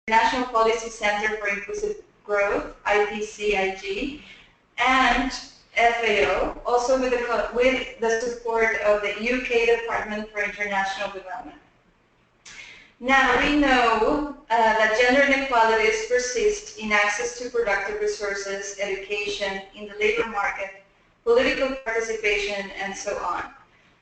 National Policy Center for Inclusive Growth, IPC-IG, and FAO, also with the support of the UK Department for International Development. Now, we know that gender inequalities persist in access to productive resources, education, in the labor market, political participation, and so on.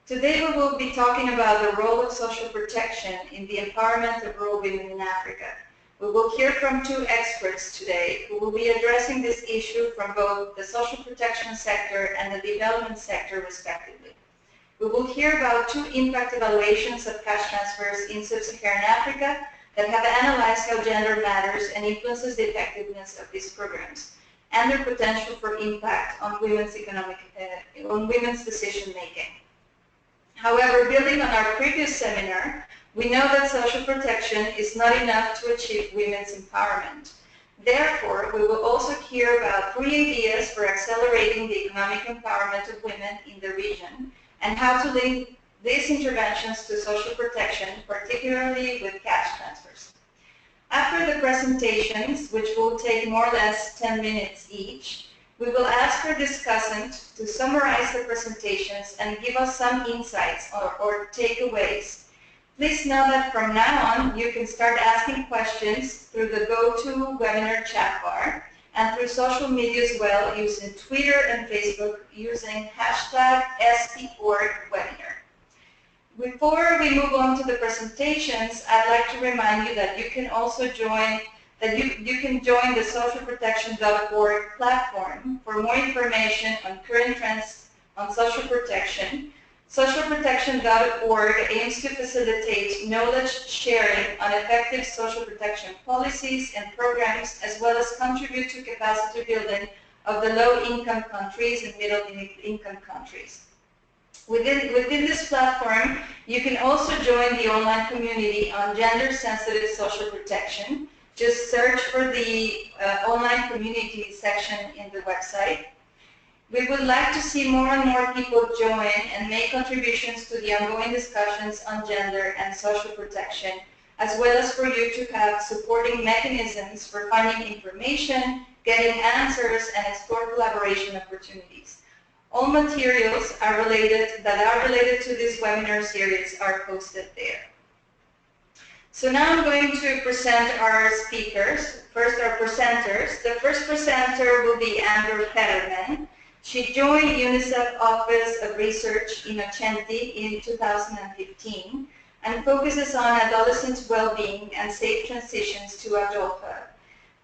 Today, we will be talking about the role of social protection in the empowerment of rural women in Africa. We will hear from two experts today who will be addressing this issue from both the social protection sector and the development sector, respectively. We will hear about two impact evaluations of cash transfers in Sub-Saharan Africa that have analyzed how gender matters and influences the effectiveness of these programs and their potential for impact on women's decision-making. However, building on our previous seminar, we know that social protection is not enough to achieve women's empowerment. Therefore, we will also hear about 3 ideas for accelerating the economic empowerment of women in the region and how to link these interventions to social protection, particularly with cash transfers. After the presentations, which will take more or less 10 minutes each, we will ask our discussant to summarize the presentations and give us some insights or takeaways. Please know that from now on, you can start asking questions through the GoToWebinar chat bar and through social media as well, using Twitter and Facebook using #SPOrgwebinar. Before we move on to the presentations, I'd like to remind you that you can also join the socialprotection.org platform for more information on current trends on social protection. Socialprotection.org aims to facilitate knowledge sharing on effective social protection policies and programs, as well as contribute to capacity building of the low-income countries and middle-income countries. Within this platform, you can also join the online community on gender-sensitive social protection. Just search for the online community section in the website. We would like to see more and more people join and make contributions to the ongoing discussions on gender and social protection, as well as for you to have supporting mechanisms for finding information, getting answers, and explore collaboration opportunities. All materials that are related to this webinar series are posted there. So now I'm going to present our speakers. First, our presenters. The first presenter will be Amber Petterman. She joined UNICEF Office of Research in Ochenti in 2015 and focuses on adolescents' well-being and safe transitions to adulthood.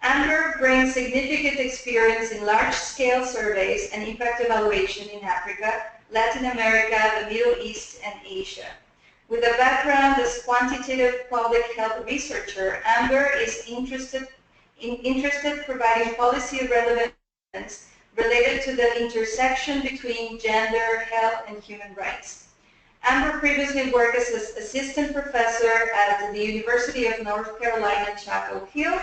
Amber brings significant experience in large-scale surveys and impact evaluation in Africa, Latin America, the Middle East, and Asia. With a background as quantitative public health researcher, Amber is interested providing policy relevance related to the intersection between gender, health, and human rights. Amber previously worked as an assistant professor at the University of North Carolina, Chapel Hill,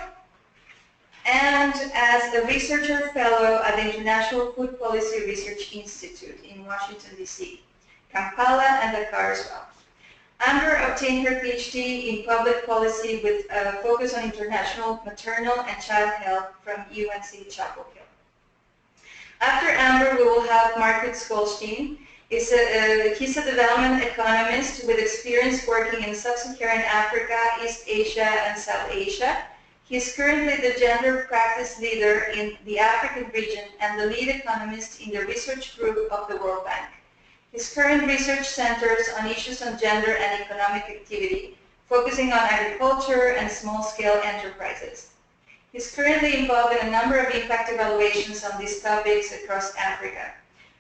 and as a researcher fellow at the International Food Policy Research Institute in Washington, D.C., Kampala, and Dakar as well. Amber obtained her PhD in public policy with a focus on international maternal and child health from UNC Chapel Hill. After Amber, we will have Marcus Goldstein. He's a development economist with experience working in Sub-Saharan Africa, East Asia, and South Asia. He's currently the gender practice leader in the African region and the lead economist in the research group of the World Bank. His current research centers on issues on gender and economic activity, focusing on agriculture and small-scale enterprises. He's currently involved in a number of impact evaluations on these topics across Africa.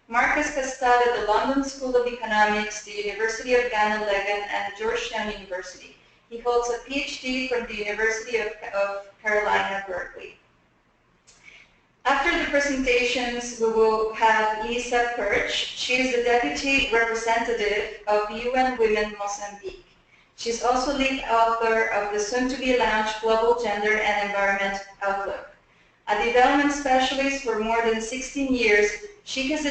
Marcus has taught at the London School of Economics, the University of Ghana, Legon, and Georgetown University. He holds a PhD from the University of Carolina, Berkeley. After the presentations, we will have Lisa Perch. She is the Deputy Representative of UN Women Mozambique. She's also lead author of the soon-to-be-launched Global Gender and Environment Outlook. A development specialist for more than 16 years, she has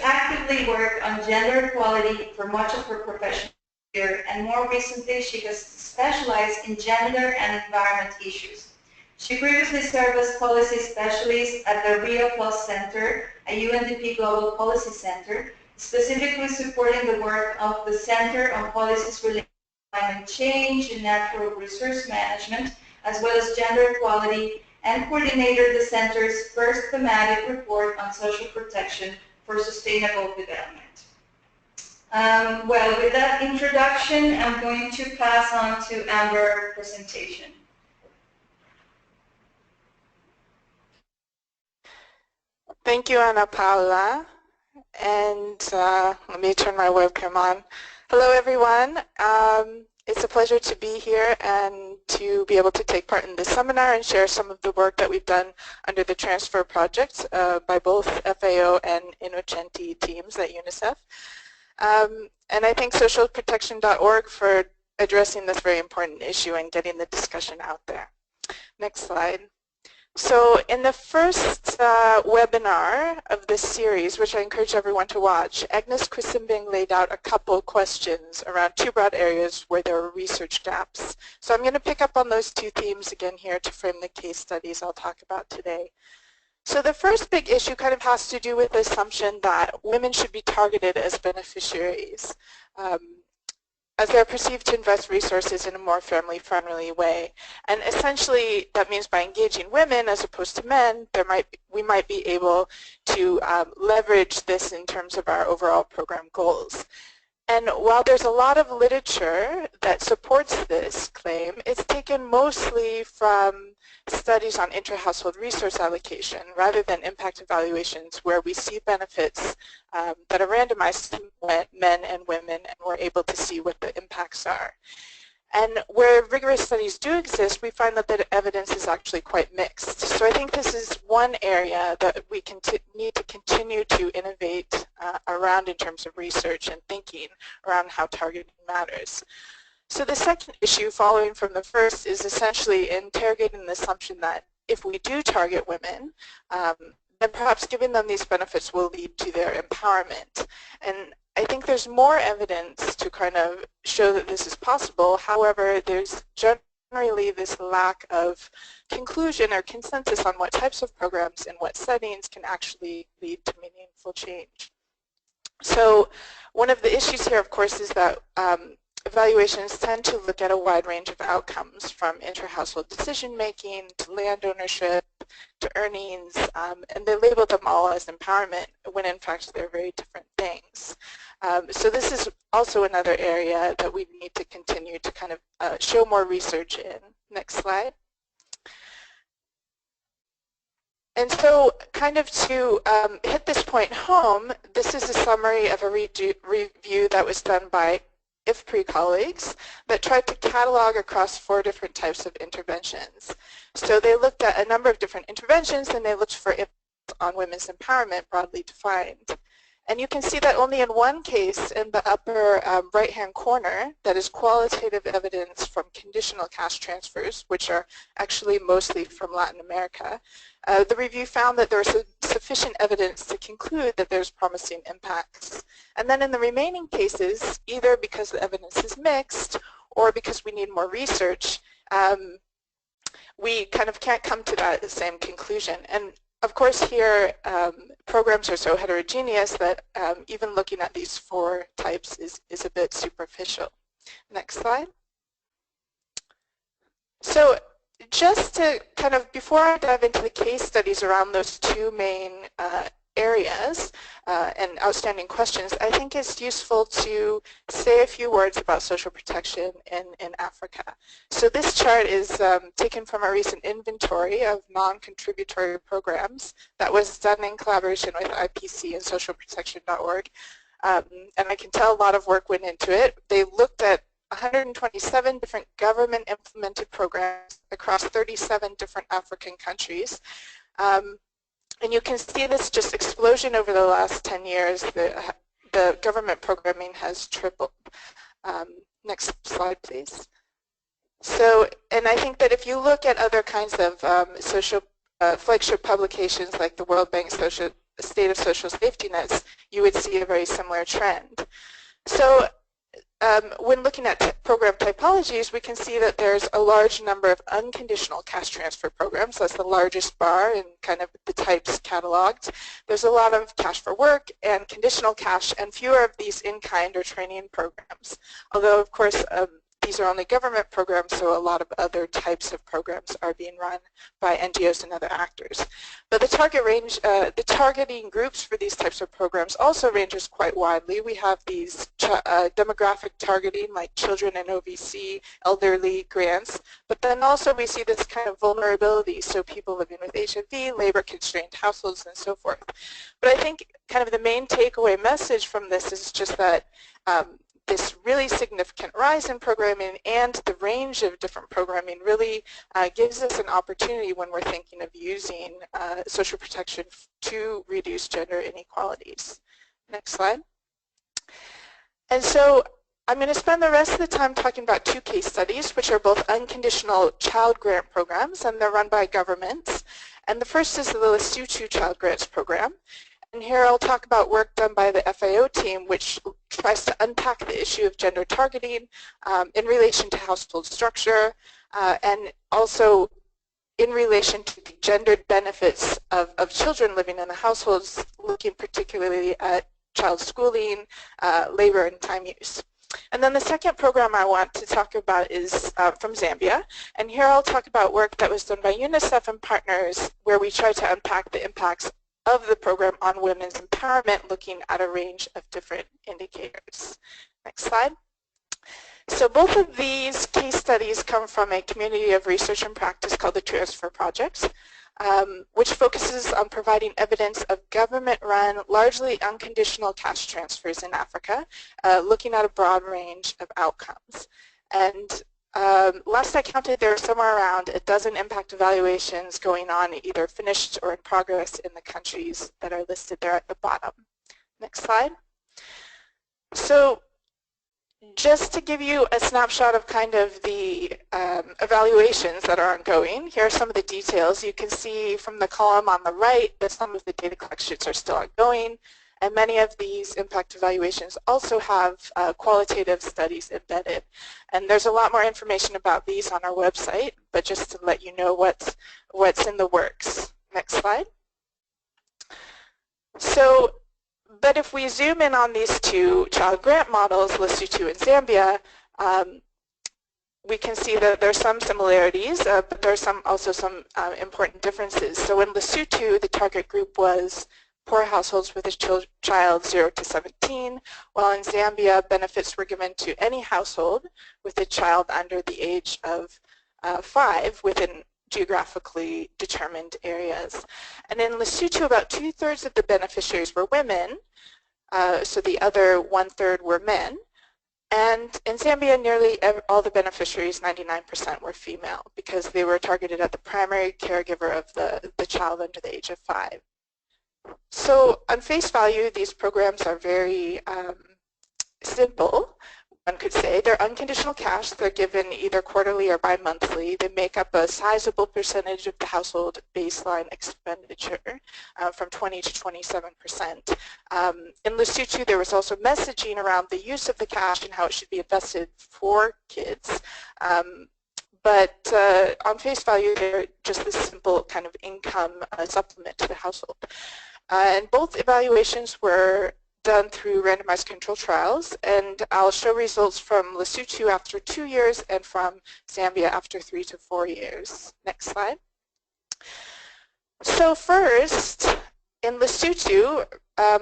actively worked on gender equality for much of her professional and more recently she has specialized in gender and environment issues. She previously served as policy specialist at the Rio Plus Center, a UNDP Global Policy Center, specifically supporting the work of the Center on Policies Related to Climate Change and Natural Resource Management, as well as gender equality, and coordinated the Center's first thematic report on social protection for sustainable development. Well, with that introduction, I'm going to pass on to Amber's presentation. Thank you, Ana Paula. And let me turn my webcam on. Hello, everyone. It's a pleasure to be here and to be able to take part in this seminar and share some of the work that we've done under the transfer project by both FAO and Innocenti teams at UNICEF. And I thank socialprotection.org for addressing this very important issue and getting the discussion out there. Next slide. So in the first webinar of this series, which I encourage everyone to watch, Agnes Kwisimbing laid out a couple questions around two broad areas where there were research gaps. So I'm going to pick up on those two themes again here to frame the case studies I'll talk about today. So the first big issue kind of has to do with the assumption that women should be targeted as beneficiaries, as they're perceived to invest resources in a more family-friendly way. And essentially, that means by engaging women as opposed to men, we might be able to leverage this in terms of our overall program goals. And while there's a lot of literature that supports this claim, it's taken mostly from studies on inter-household resource allocation rather than impact evaluations where we see benefits that are randomized to men and women, and we're able to see what the impacts are. And where rigorous studies do exist, we find that the evidence is actually quite mixed. So I think this is one area that we need to continue to innovate around in terms of research and thinking around how targeting matters. So the second issue following from the first is essentially interrogating the assumption that if we do target women, then perhaps giving them these benefits will lead to their empowerment. And I think there's more evidence to kind of show that this is possible. However, there's generally this lack of conclusion or consensus on what types of programs and what settings can actually lead to meaningful change. So one of the issues here, of course, is that evaluations tend to look at a wide range of outcomes, from inter-household decision-making to land ownership to earnings, and they label them all as empowerment when in fact they're very different things. So this is also another area that we need to continue to kind of show more research in. Next slide. And so kind of to hit this point home, this is a summary of a review that was done by IFPRI colleagues that tried to catalog across 4 different types of interventions. So they looked at a number of different interventions and they looked for impacts on women's empowerment broadly defined. And you can see that only in one case in the upper right-hand corner, that is qualitative evidence from conditional cash transfers, which are actually mostly from Latin America, the review found that there was sufficient evidence to conclude that there's promising impacts. And then in the remaining cases, either because the evidence is mixed or because we need more research, we kind of can't come to that same conclusion. And of course here, programs are so heterogeneous that even looking at these 4 types is a bit superficial. Next slide. So just to kind of, before I dive into the case studies around those 2 main areas and outstanding questions, I think it's useful to say a few words about social protection in Africa. So this chart is taken from a recent inventory of non-contributory programs that was done in collaboration with IPC and socialprotection.org. And I can tell a lot of work went into it. They looked at 127 different government-implemented programs across 37 different African countries. And you can see this just explosion over the last 10 years. The government programming has tripled. Next slide, please. So, and I think that if you look at other kinds of social flagship publications like the World Bank's State of Social Safety Nets, you would see a very similar trend. So when looking at program typologies, we can see that there's a large number of unconditional cash transfer programs. That's the largest bar in kind of the types cataloged. There's a lot of cash for work and conditional cash, and fewer of these in-kind or training programs. Although, of course, these are only government programs, so a lot of other types of programs are being run by NGOs and other actors. But the target range, the targeting groups for these types of programs also ranges quite widely. We have these demographic targeting like children and OVC, elderly grants, but then also we see this kind of vulnerability, so people living with HIV, labor-constrained households, and so forth. But I think kind of the main takeaway message from this is just that this really significant rise in programming and the range of different programming really gives us an opportunity when we're thinking of using social protection to reduce gender inequalities. Next slide. And so I'm going to spend the rest of the time talking about two case studies, which are both unconditional child grant programs, and they're run by governments. And the first is the Lesotho Child Grants Program. And here I'll talk about work done by the FAO team, which tries to unpack the issue of gender targeting in relation to household structure and also in relation to the gendered benefits of children living in the households, looking particularly at child schooling, labor, and time use. And then the second program I want to talk about is from Zambia. And here I'll talk about work that was done by UNICEF and partners where we try to unpack the impacts of the program on women's empowerment, looking at a range of different indicators. Next slide. So both of these case studies come from a community of research and practice called the Transfer Project, which focuses on providing evidence of government-run, largely unconditional cash transfers in Africa, looking at a broad range of outcomes. And last I counted, there are somewhere around a dozen impact evaluations going on, either finished or in progress in the countries that are listed there at the bottom. Next slide. So just to give you a snapshot of kind of the evaluations that are ongoing, here are some of the details. You can see from the column on the right that some of the data collections are still ongoing, and many of these impact evaluations also have qualitative studies embedded. And there's a lot more information about these on our website, but just to let you know what's in the works. Next slide. So, but if we zoom in on these two child grant models, Lesotho and Zambia, we can see that there's some similarities, but there's also some important differences. So in Lesotho, the target group was poor households with a child 0 to 17, while in Zambia, benefits were given to any household with a child under the age of 5 within geographically determined areas. And in Lesotho, about 2/3 of the beneficiaries were women, so the other 1/3 were men. And in Zambia, nearly all the beneficiaries, 99%, were female because they were targeted at the primary caregiver of the child under the age of 5. So on face value, these programs are very simple, one could say. They're unconditional cash. They're given either quarterly or bi-monthly. They make up a sizable percentage of the household baseline expenditure, from 20 to 27%. In Lesotho, there was also messaging around the use of the cash and how it should be invested for kids. But on face value, they're just this simple kind of income supplement to the household. And both evaluations were done through randomized control trials, and I'll show results from Lesotho after 2 years and from Zambia after 3 to 4 years. Next slide. So first, in Lesotho,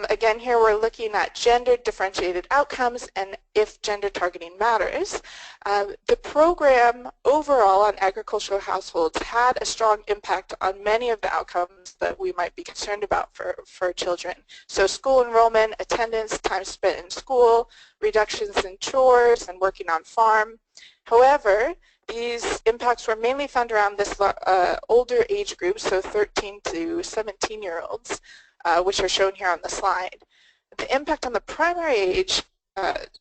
again here we're looking at gender differentiated outcomes and if gender targeting matters. The program overall on agricultural households had a strong impact on many of the outcomes that we might be concerned about for children. So school enrollment, attendance, time spent in school, reductions in chores and working on farm. However, these impacts were mainly found around this older age group, so 13 to 17-year-olds, which are shown here on the slide. The impact on the primary age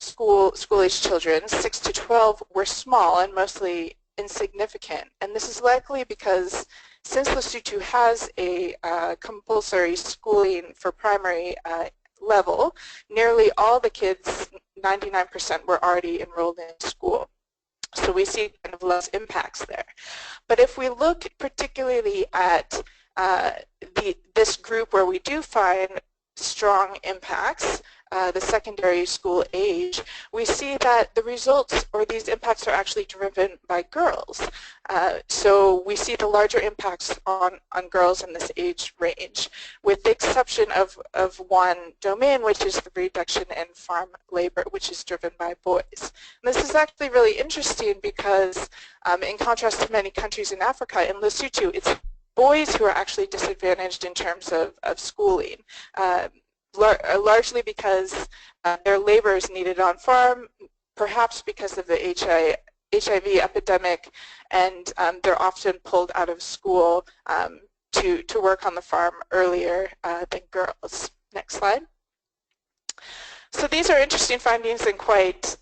school-age children, 6 to 12, were small and mostly insignificant. And this is likely because since Lesotho has a compulsory schooling for primary level, nearly all the kids 99% were already enrolled in school. So we see kind of less impacts there. But if we look particularly at this group where we do find strong impacts, the secondary school age, we see that the results or these impacts are actually driven by girls. So we see the larger impacts on girls in this age range, with the exception of one domain, which is the reduction in farm labor, which is driven by boys. And this is actually really interesting because in contrast to many countries in Africa, in Lesotho, it's boys who are actually disadvantaged in terms of schooling. Largely because their labor is needed on farm, perhaps because of the HIV epidemic, and they're often pulled out of school to work on the farm earlier than girls. Next slide. So these are interesting findings and quite,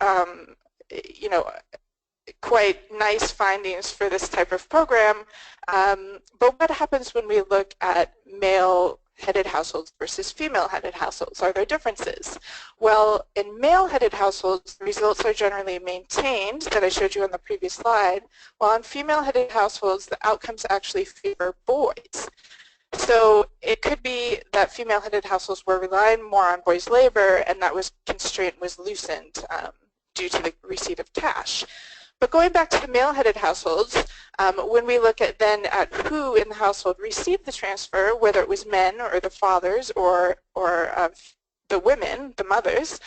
quite nice findings for this type of program. But what happens when we look at male-headed households versus female-headed households? Are there differences? Well, in male-headed households, the results are generally maintained that I showed you on the previous slide, while in female-headed households, the outcomes actually favor boys. So it could be that female-headed households were relying more on boys' labor, and that constraint was loosened due to the receipt of cash. But going back to the male-headed households, when we look at who in the household received the transfer, whether it was men or the fathers or the women, the mothers,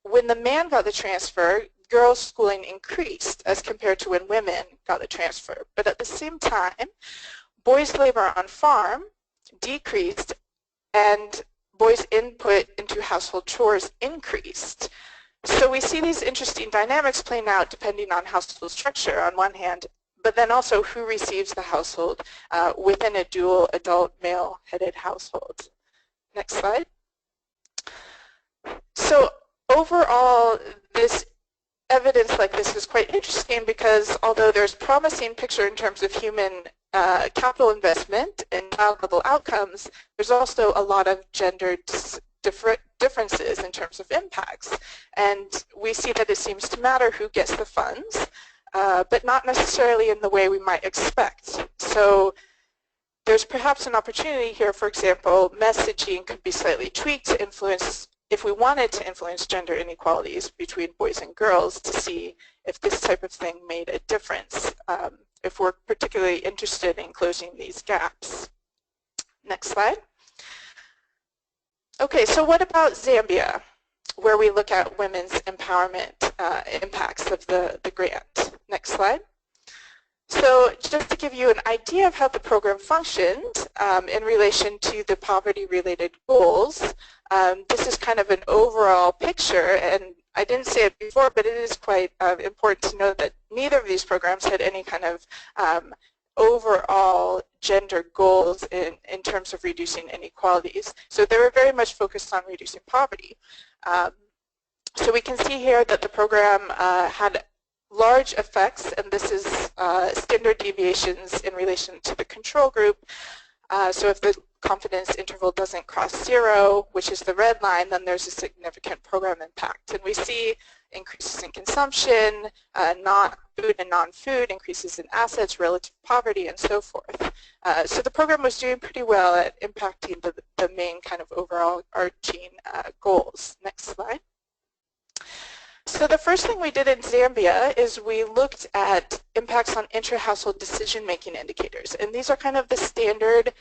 when the man got the transfer, girls' schooling increased as compared to when women got the transfer. But at the same time, boys' labor on farm decreased and boys' input into household chores increased. So we see these interesting dynamics playing out depending on household structure on one hand, but then also who receives the household within a dual adult male-headed household. Next slide. So overall, this evidence like this is quite interesting because although there's promising picture in terms of human capital investment and child-level outcomes, there's also a lot of gender differences in terms of impacts. And we see that it seems to matter who gets the funds, but not necessarily in the way we might expect. So there's perhaps an opportunity here, for example, messaging could be slightly tweaked to influence, if we wanted to influence gender inequalities between boys and girls, to see if this type of thing made a difference, if we're particularly interested in closing these gaps. Next slide. Okay, so what about Zambia, where we look at women's empowerment impacts of the grant? Next slide. So just to give you an idea of how the program functioned in relation to the poverty-related goals, this is kind of an overall picture, and I didn't say it before, but it is quite important to know that neither of these programs had any kind of overall gender goals in terms of reducing inequalities. So they were very much focused on reducing poverty. So we can see here that the program had large effects, and this is standard deviations in relation to the control group. So if the confidence interval doesn't cross 0, which is the red line, then there's a significant program impact. And we see increases in consumption, food and non-food, increases in assets, relative poverty, and so forth. So the program was doing pretty well at impacting the main kind of overall arching goals. Next slide. So the first thing we did in Zambia is we looked at impacts on intra-household decision-making indicators. And these are kind of the standard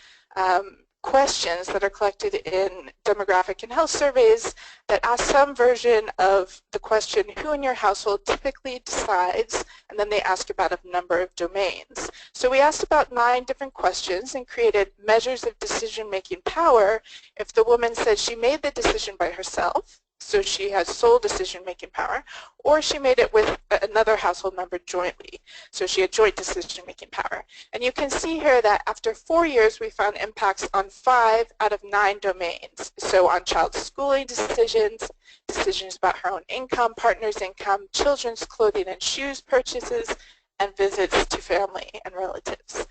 questions that are collected in demographic and health surveys that ask some version of the question, who in your household typically decides, and then they ask about a number of domains. So we asked about 9 different questions and created measures of decision-making power if the woman said she made the decision by herself, so she has sole decision-making power, or she made it with another household member jointly, so she had joint decision-making power. And you can see here that after 4 years, we found impacts on 5 out of 9 domains. So on child schooling decisions, decisions about her own income, partner's income, children's clothing and shoes purchases, and visits to family and relatives.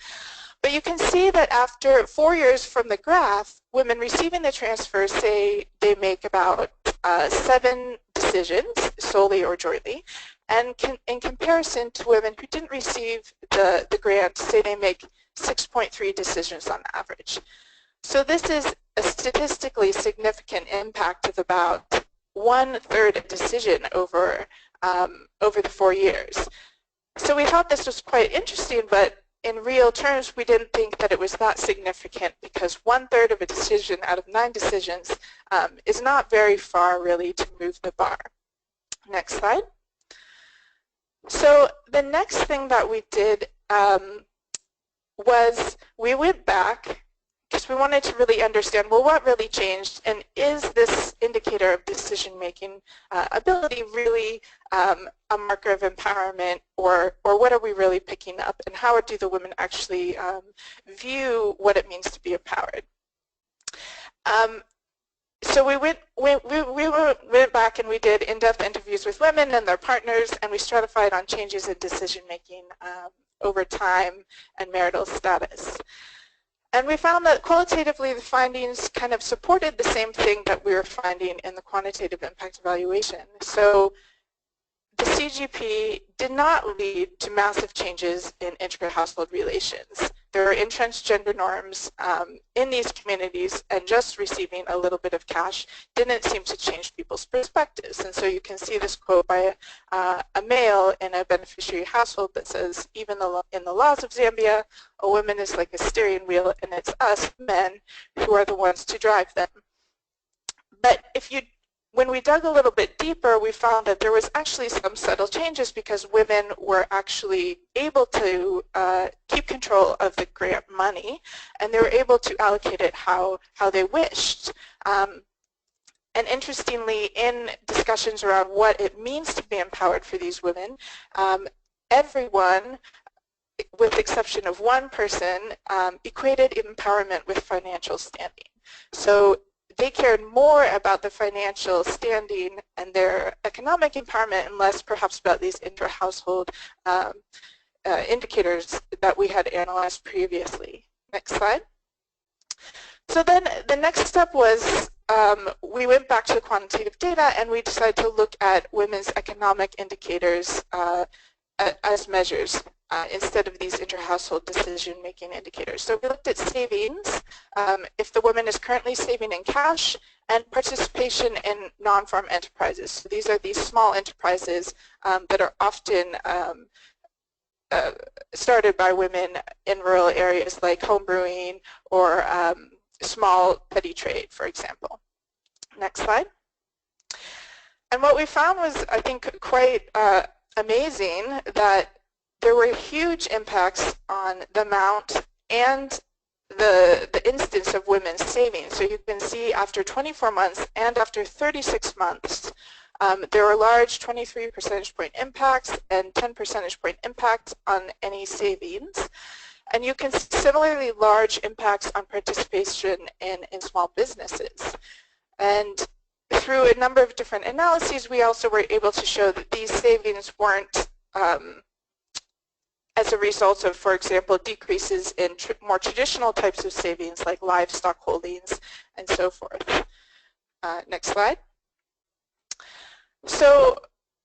But you can see that after 4 years from the graph, women receiving the transfer say they make about 7 decisions, solely or jointly, and in comparison to women who didn't receive the grant, say they make 6.3 decisions on average. So this is a statistically significant impact of about 1/3 a decision over the 4 years. So we thought this was quite interesting, but in real terms, we didn't think that it was that significant because 1/3 of a decision out of 9 decisions is not very far, really, to move the bar. Next slide. So the next thing that we did was we went back because we wanted to really understand, well, what really changed, and is this indicator of decision-making ability really a marker of empowerment, or what are we really picking up, and how do the women actually view what it means to be empowered? So we went back and we did in-depth interviews with women and their partners, and we stratified on changes in decision-making over time and marital status. And we found that qualitatively the findings kind of supported the same thing that we were finding in the quantitative impact evaluation. So the CGP did not lead to massive changes in intra-household relations. There are entrenched gender norms in these communities, and just receiving a little bit of cash didn't seem to change people's perspectives. And so you can see this quote by a male in a beneficiary household that says, even in the laws of Zambia, a woman is like a steering wheel, and it's us men who are the ones to drive them. But when we dug a little bit deeper, we found that there was actually some subtle changes because women were actually able to keep control of the grant money, and they were able to allocate it how they wished. And interestingly, in discussions around what it means to be empowered for these women, everyone, with the exception of one person, equated empowerment with financial standing. So they cared more about the financial standing and their economic empowerment and less perhaps about these intra-household indicators that we had analyzed previously. Next slide. So then the next step was we went back to the quantitative data and we decided to look at women's economic indicators as measures instead of these inter-household decision-making indicators. So we looked at savings, if the woman is currently saving in cash, and participation in non-farm enterprises. So these are these small enterprises that are often started by women in rural areas like home brewing or small petty trade, for example. Next slide. And what we found was, I think, quite amazing, that there were huge impacts on the amount and the instance of women's savings. So you can see after 24 months and after 36 months, there were large 23 percentage point impacts and 10 percentage point impacts on any savings. And you can see similarly large impacts on participation in small businesses. And through a number of different analyses, we also were able to show that these savings weren't as a result of, for example, decreases in more traditional types of savings like livestock holdings and so forth. Next slide. So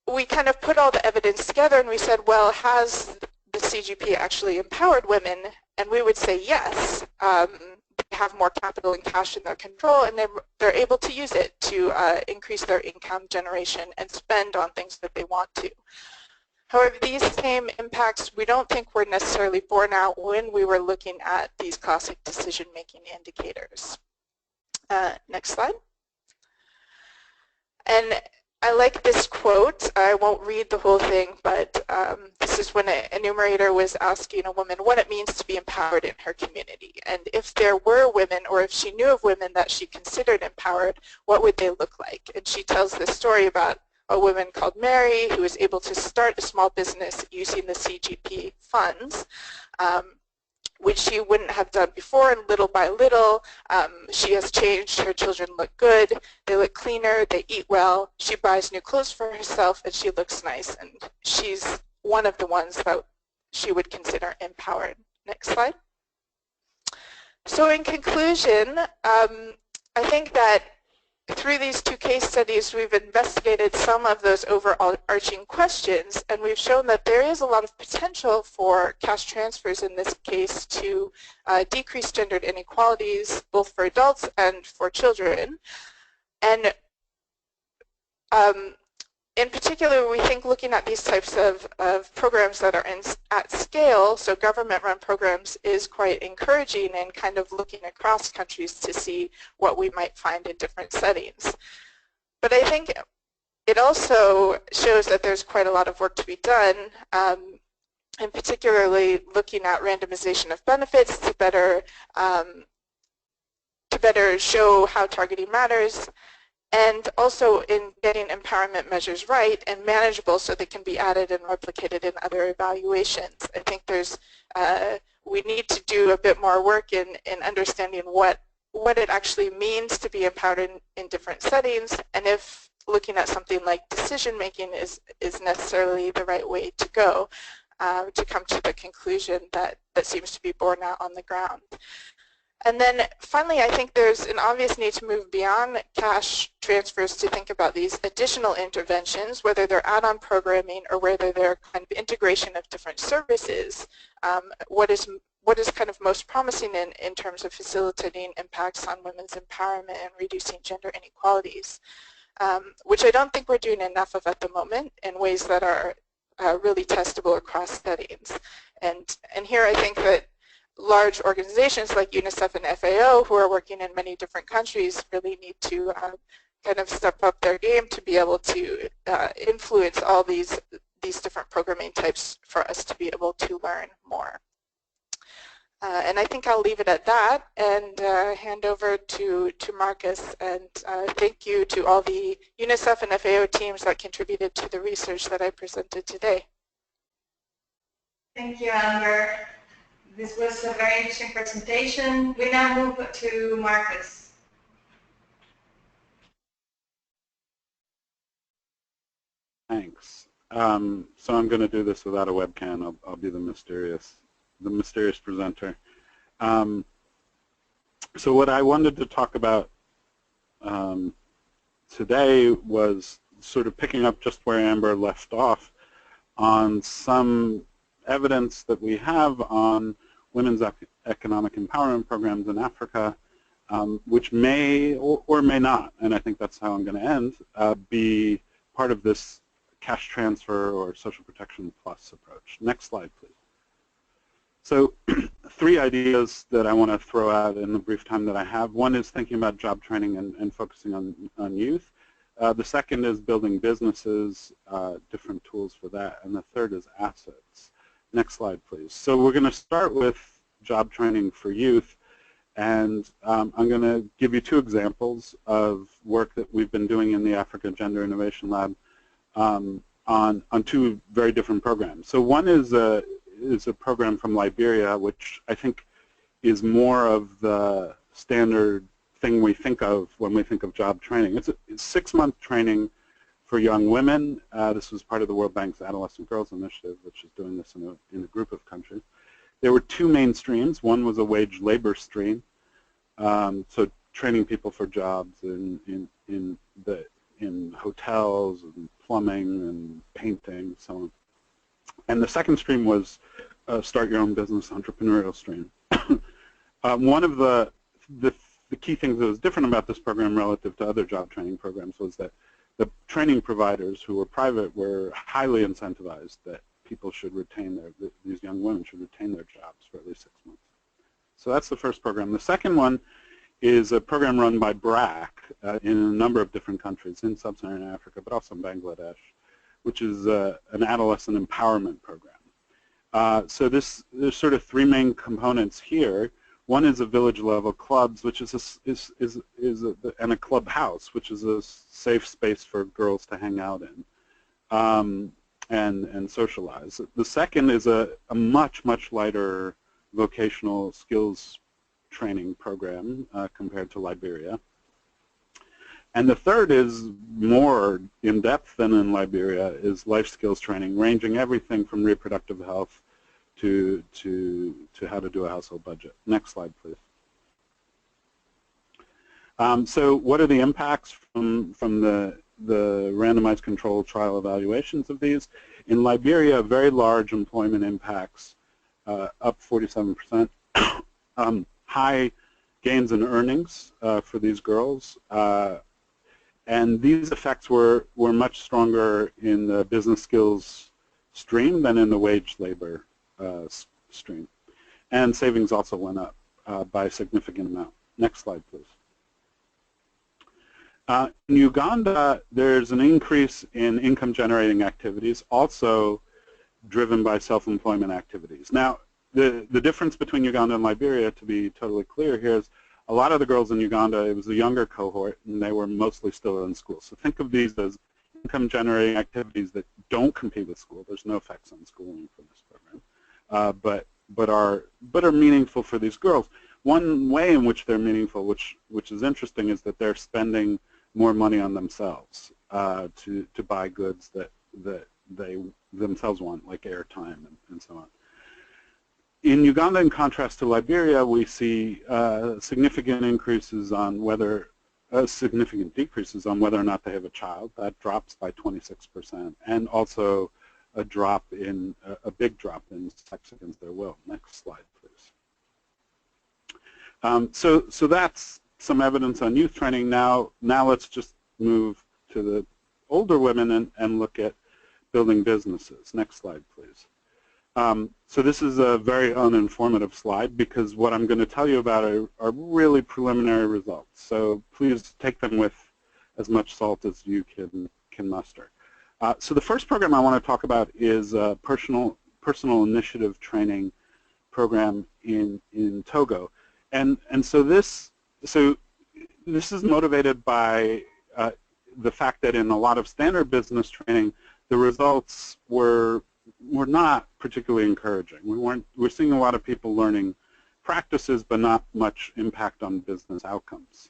we kind of put all the evidence together and we said, well, has the CGP actually empowered women? And we would say yes. They have more capital and cash in their control, and they're able to use it to increase their income generation and spend on things that they want to. However, these same impacts we don't think were necessarily borne out when we were looking at these classic decision-making indicators. Next slide. And I like this quote. I won't read the whole thing, but this is when an enumerator was asking a woman what it means to be empowered in her community. And if there were women, or if she knew of women that she considered empowered, what would they look like? And she tells this story about a woman called Mary who was able to start a small business using the CGP funds, which she wouldn't have done before, and little by little she has changed. Her children look good, they look cleaner, they eat well, she buys new clothes for herself, and she looks nice, and she's one of the ones that she would consider empowered. Next slide. So in conclusion, I think that through these two case studies, we've investigated some of those overarching questions, and we've shown that there is a lot of potential for cash transfers in this case to decrease gendered inequalities, both for adults and for children. And in particular, we think looking at these types of programs that are at scale, so government-run programs, is quite encouraging and kind of looking across countries to see what we might find in different settings. But I think it also shows that there's quite a lot of work to be done, and particularly looking at randomization of benefits to better show how targeting matters, and also in getting empowerment measures right and manageable so they can be added and replicated in other evaluations. I think there's, we need to do a bit more work in understanding what it actually means to be empowered in different settings, and if looking at something like decision making is necessarily the right way to go to come to the conclusion that seems to be borne out on the ground. And then finally, I think there's an obvious need to move beyond cash transfers to think about these additional interventions, whether they're add-on programming or whether they're kind of integration of different services. What is kind of most promising in terms of facilitating impacts on women's empowerment and reducing gender inequalities, which I don't think we're doing enough of at the moment in ways that are really testable across settings. And here I think that large organizations like UNICEF and FAO, who are working in many different countries, really need to kind of step up their game to be able to influence all these different programming types for us to be able to learn more. And I think I'll leave it at that and hand over to Marcus, and thank you to all the UNICEF and FAO teams that contributed to the research that I presented today. Thank you, Amber. This was a very interesting presentation. We now move to Marcus. Thanks. So I'm going to do this without a webcam. I'll be the mysterious presenter. So what I wanted to talk about today was sort of picking up just where Amber left off on some evidence that we have on women's economic empowerment programs in Africa, which may or may not, and I think that's how I'm going to end, be part of this cash transfer or social protection plus approach. Next slide, please. So 3 ideas that I want to throw out in the brief time that I have. One is thinking about job training and focusing on youth. The second is building businesses, different tools for that. And the third is assets. Next slide, please. So we're going to start with job training for youth. And I'm going to give you 2 examples of work that we've been doing in the Africa Gender Innovation Lab on 2 very different programs. So one is a program from Liberia, which I think is more of the standard thing we think of when we think of job training. It's a 6-month training for young women. This was part of the World Bank's Adolescent Girls Initiative, which is doing this in a group of countries. There were 2 main streams. One was a wage labor stream, so training people for jobs in hotels and plumbing and painting, so on. And the second stream was start your own business entrepreneurial stream. One of the key things that was different about this program relative to other job training programs was that the training providers who were private were highly incentivized that people should retain these young women should retain their jobs for at least 6 months. So that's the first program. The second one is a program run by BRAC in a number of different countries in Sub-Saharan Africa, but also in Bangladesh, which is an adolescent empowerment program. So there's sort of 3 main components here. One is a village-level clubs, which is and a clubhouse, which is a safe space for girls to hang out in and socialize. The second is a much lighter vocational skills training program compared to Liberia. And the third is more in-depth than in Liberia, is life skills training, ranging everything from reproductive health to how to do a household budget. Next slide, please. So what are the impacts from the randomized controlled trial evaluations of these? In Liberia, very large employment impacts, up 47%. High gains in earnings for these girls. And these effects were much stronger in the business skills stream than in the wage labor stream. And savings also went up by a significant amount. Next slide, please. In Uganda, there's an increase in income-generating activities, also driven by self-employment activities. Now, the difference between Uganda and Liberia, to be totally clear here, is a lot of the girls in Uganda, it was a younger cohort, and they were mostly still in school. So think of these as income-generating activities that don't compete with school. There's no effects on schooling for this program, but are meaningful for these girls. One way in which they're meaningful, which is interesting, is that they're spending more money on themselves to buy goods that they themselves want, like airtime and so on. In Uganda, in contrast to Liberia, we see significant decreases on whether or not they have a child. That drops by 26%, and also a big drop in sex against their will. Next slide, please. So that's some evidence on youth training. Now let's just move to the older women and look at building businesses. Next slide, please. So this is a very uninformative slide because what I'm going to tell you about are really preliminary results. So please take them with as much salt as you can muster. So the first program I want to talk about is a personal initiative training program in Togo, and so this is motivated by the fact that in a lot of standard business training, the results were not particularly encouraging. We're seeing a lot of people learning practices, but not much impact on business outcomes.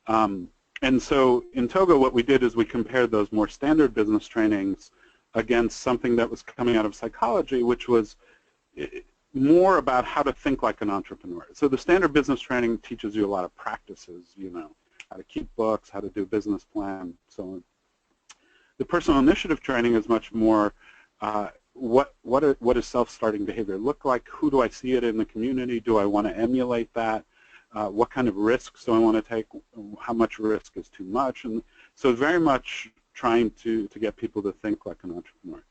And so in Togo, what we did is we compared those more standard business trainings against something that was coming out of psychology, which was more about how to think like an entrepreneur. So the standard business training teaches you a lot of practices, how to keep books, how to do a business plan, so on. The personal initiative training is much more what does self-starting behavior look like? Who do I see it in the community? Do I want to emulate that? What kind of risks do I want to take? How much risk is too much? And so very much trying to get people to think like an entrepreneur.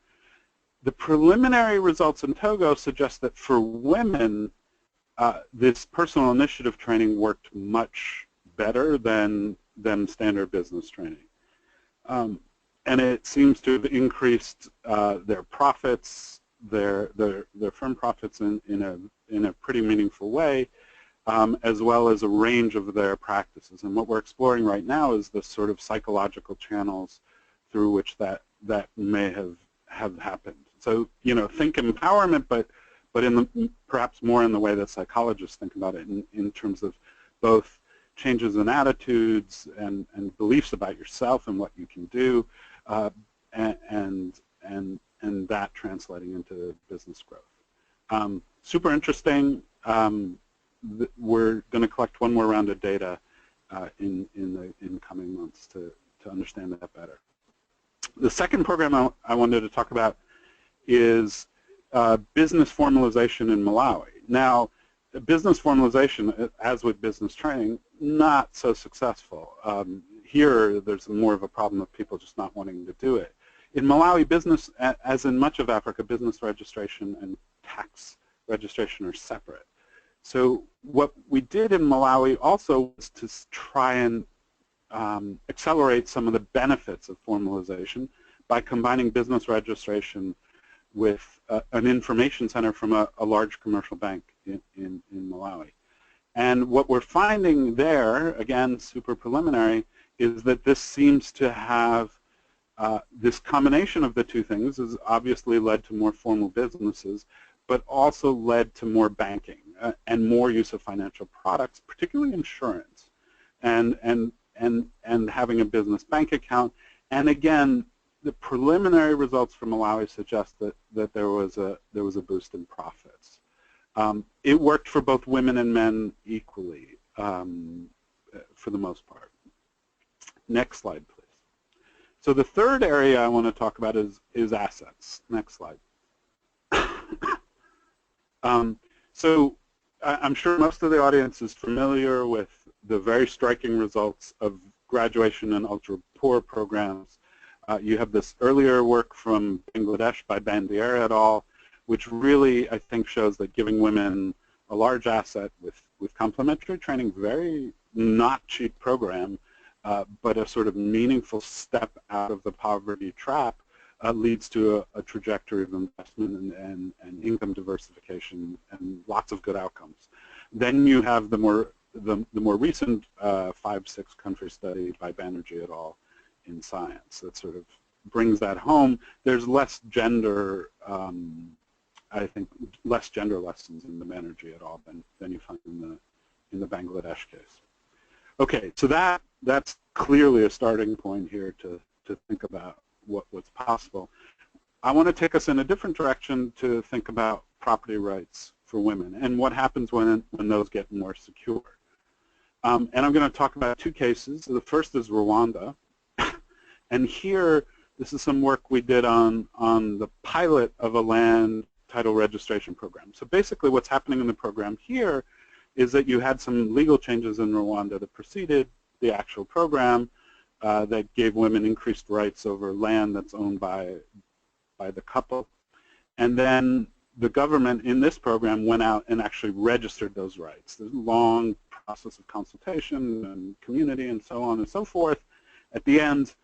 The preliminary results in Togo suggest that for women, this personal initiative training worked much better than standard business training. And it seems to have increased their profits, their firm profits in a pretty meaningful way, as well as a range of their practices. And what we're exploring right now is the sort of psychological channels through which that may have happened. So think empowerment, but perhaps more in the way that psychologists think about it, in terms of both changes in attitudes and beliefs about yourself and what you can do, and that translating into business growth. Super interesting. We're going to collect one more round of data in coming months to understand that better. The second program I wanted to talk about is business formalization in Malawi. Now, business formalization, as with business training, not so successful. Here, there's more of a problem of people just not wanting to do it. In Malawi, business, as in much of Africa, business registration and tax registration are separate. So what we did in Malawi also was to try and accelerate some of the benefits of formalization by combining business registration with an information center from a large commercial bank in Malawi. And what we're finding there, again, super preliminary, is that this seems to have, this combination of the two things has obviously led to more formal businesses, but also led to more banking and more use of financial products, particularly insurance, and having a business bank account. And again, the preliminary results from Malawi suggest that there was a boost in profits. It worked for both women and men equally. for the most part. Next slide, please. So the third area I want to talk about is assets. Next slide. So I'm sure most of the audience is familiar with the very striking results of graduation and ultra-poor programs. You have this earlier work from Bangladesh by Bandier et al., which really, I think, shows that giving women a large asset with complementary training, very not cheap program, but a sort of meaningful step out of the poverty trap, leads to a trajectory of investment and income diversification and lots of good outcomes. Then you have the more recent 5-6 country study by Banerjee et al. In science that sort of brings that home. There's less gender, I think, less gender lessons in the Banerjee et al. than you find in the Bangladesh case. Okay, so that's clearly a starting point here to think about what's possible. I want to take us in a different direction to think about property rights for women and what happens when those get more secure. And I'm going to talk about two cases. The first is Rwanda. And here, this is some work we did on the pilot of a land title registration program. So basically what's happening in the program here is that you had some legal changes in Rwanda that preceded the actual program that gave women increased rights over land that's owned by the couple. And then the government in this program went out and actually registered those rights. There's a long process of consultation and community and so on and so forth. At the end,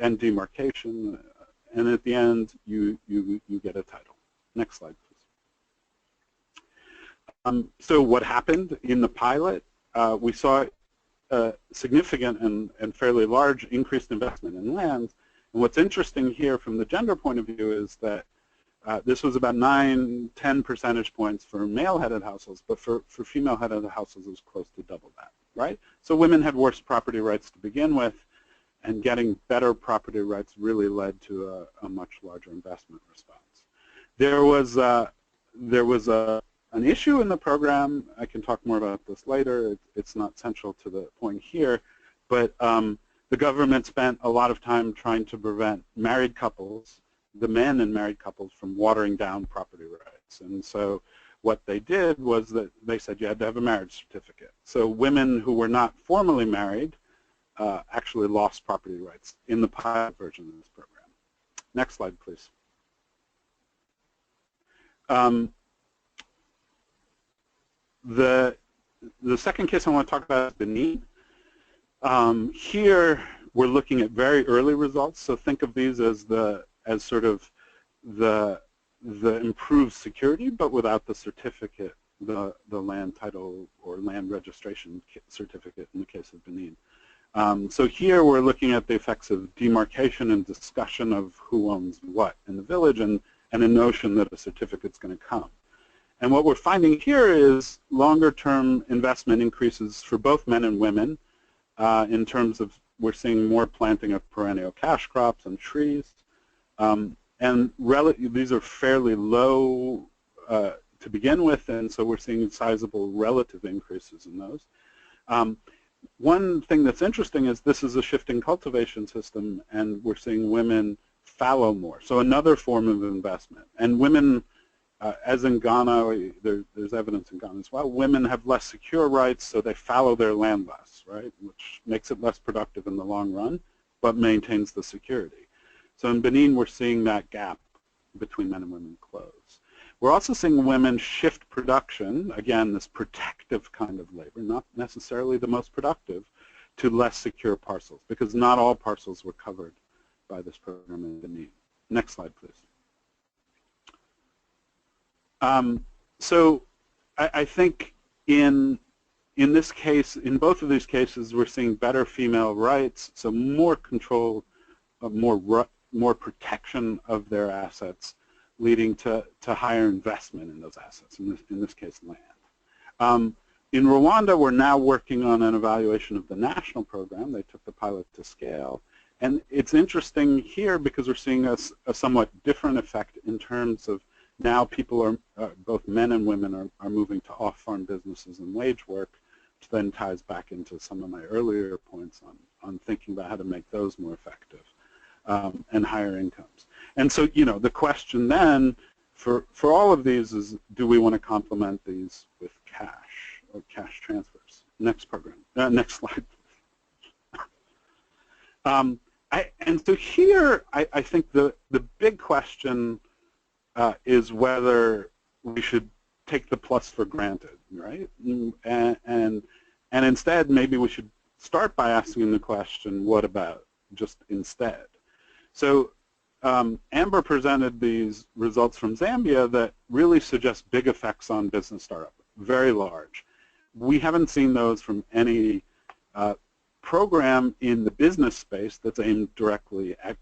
and demarcation, and at the end, you get a title. Next slide, please. So what happened in the pilot? We saw a significant and fairly large increased investment in land. And what's interesting here from the gender point of view is that this was about 9-10 percentage points for male-headed households, but for female-headed households it was close to double that, right? So women had worse property rights to begin with, and getting better property rights really led to a much larger investment response. There was an issue in the program. I can talk more about this later. It's not central to the point here, but the government spent a lot of time trying to prevent married couples, the men in married couples, from watering down property rights. And so what they did was that they said you had to have a marriage certificate. So women who were not formally married actually lost property rights in the pilot version of this program. Next slide, please. The second case I want to talk about is Benin. Here we're looking at very early results, so think of these as sort of the improved security, but without the certificate, the land title or land registration certificate in the case of Benin. So here we're looking at the effects of demarcation and discussion of who owns what in the village, and a notion that a certificate's going to come. And what we're finding here is longer-term investment increases for both men and women in terms of we're seeing more planting of perennial cash crops and trees. And these are fairly low to begin with, and so we're seeing sizable relative increases in those. One thing that's interesting is this is a shifting cultivation system, and we're seeing women fallow more, so another form of investment. And women, as in Ghana, there's evidence in Ghana as well, women have less secure rights, so they fallow their land less, right, which makes it less productive in the long run, but maintains the security. So in Benin, we're seeing that gap between men and women close. We're also seeing women shift production, again, this protective kind of labor, not necessarily the most productive, to less secure parcels, because not all parcels were covered by this program in Benin. Next slide, please. So I think in this case, in both of these cases, we're seeing better female rights, so more control, more protection of their assets, leading to higher investment in those assets, in this case land. In Rwanda, we're now working on an evaluation of the national program. They took the pilot to scale. And it's interesting here because we're seeing a somewhat different effect in terms of now people are, both men and women are moving to off-farm businesses and wage work then ties back into some of my earlier points on thinking about how to make those more effective, and higher incomes. And so, the question then for all of these is, do we want to complement these with cash or cash transfers? Next program. Next slide. And so here, I think the big question is whether we should take the plus for granted, right? And instead, maybe we should start by asking the question, what about just instead? So Amber presented these results from Zambia that really suggest big effects on business startup, very large. We haven't seen those from any program in the business space that's aimed directly at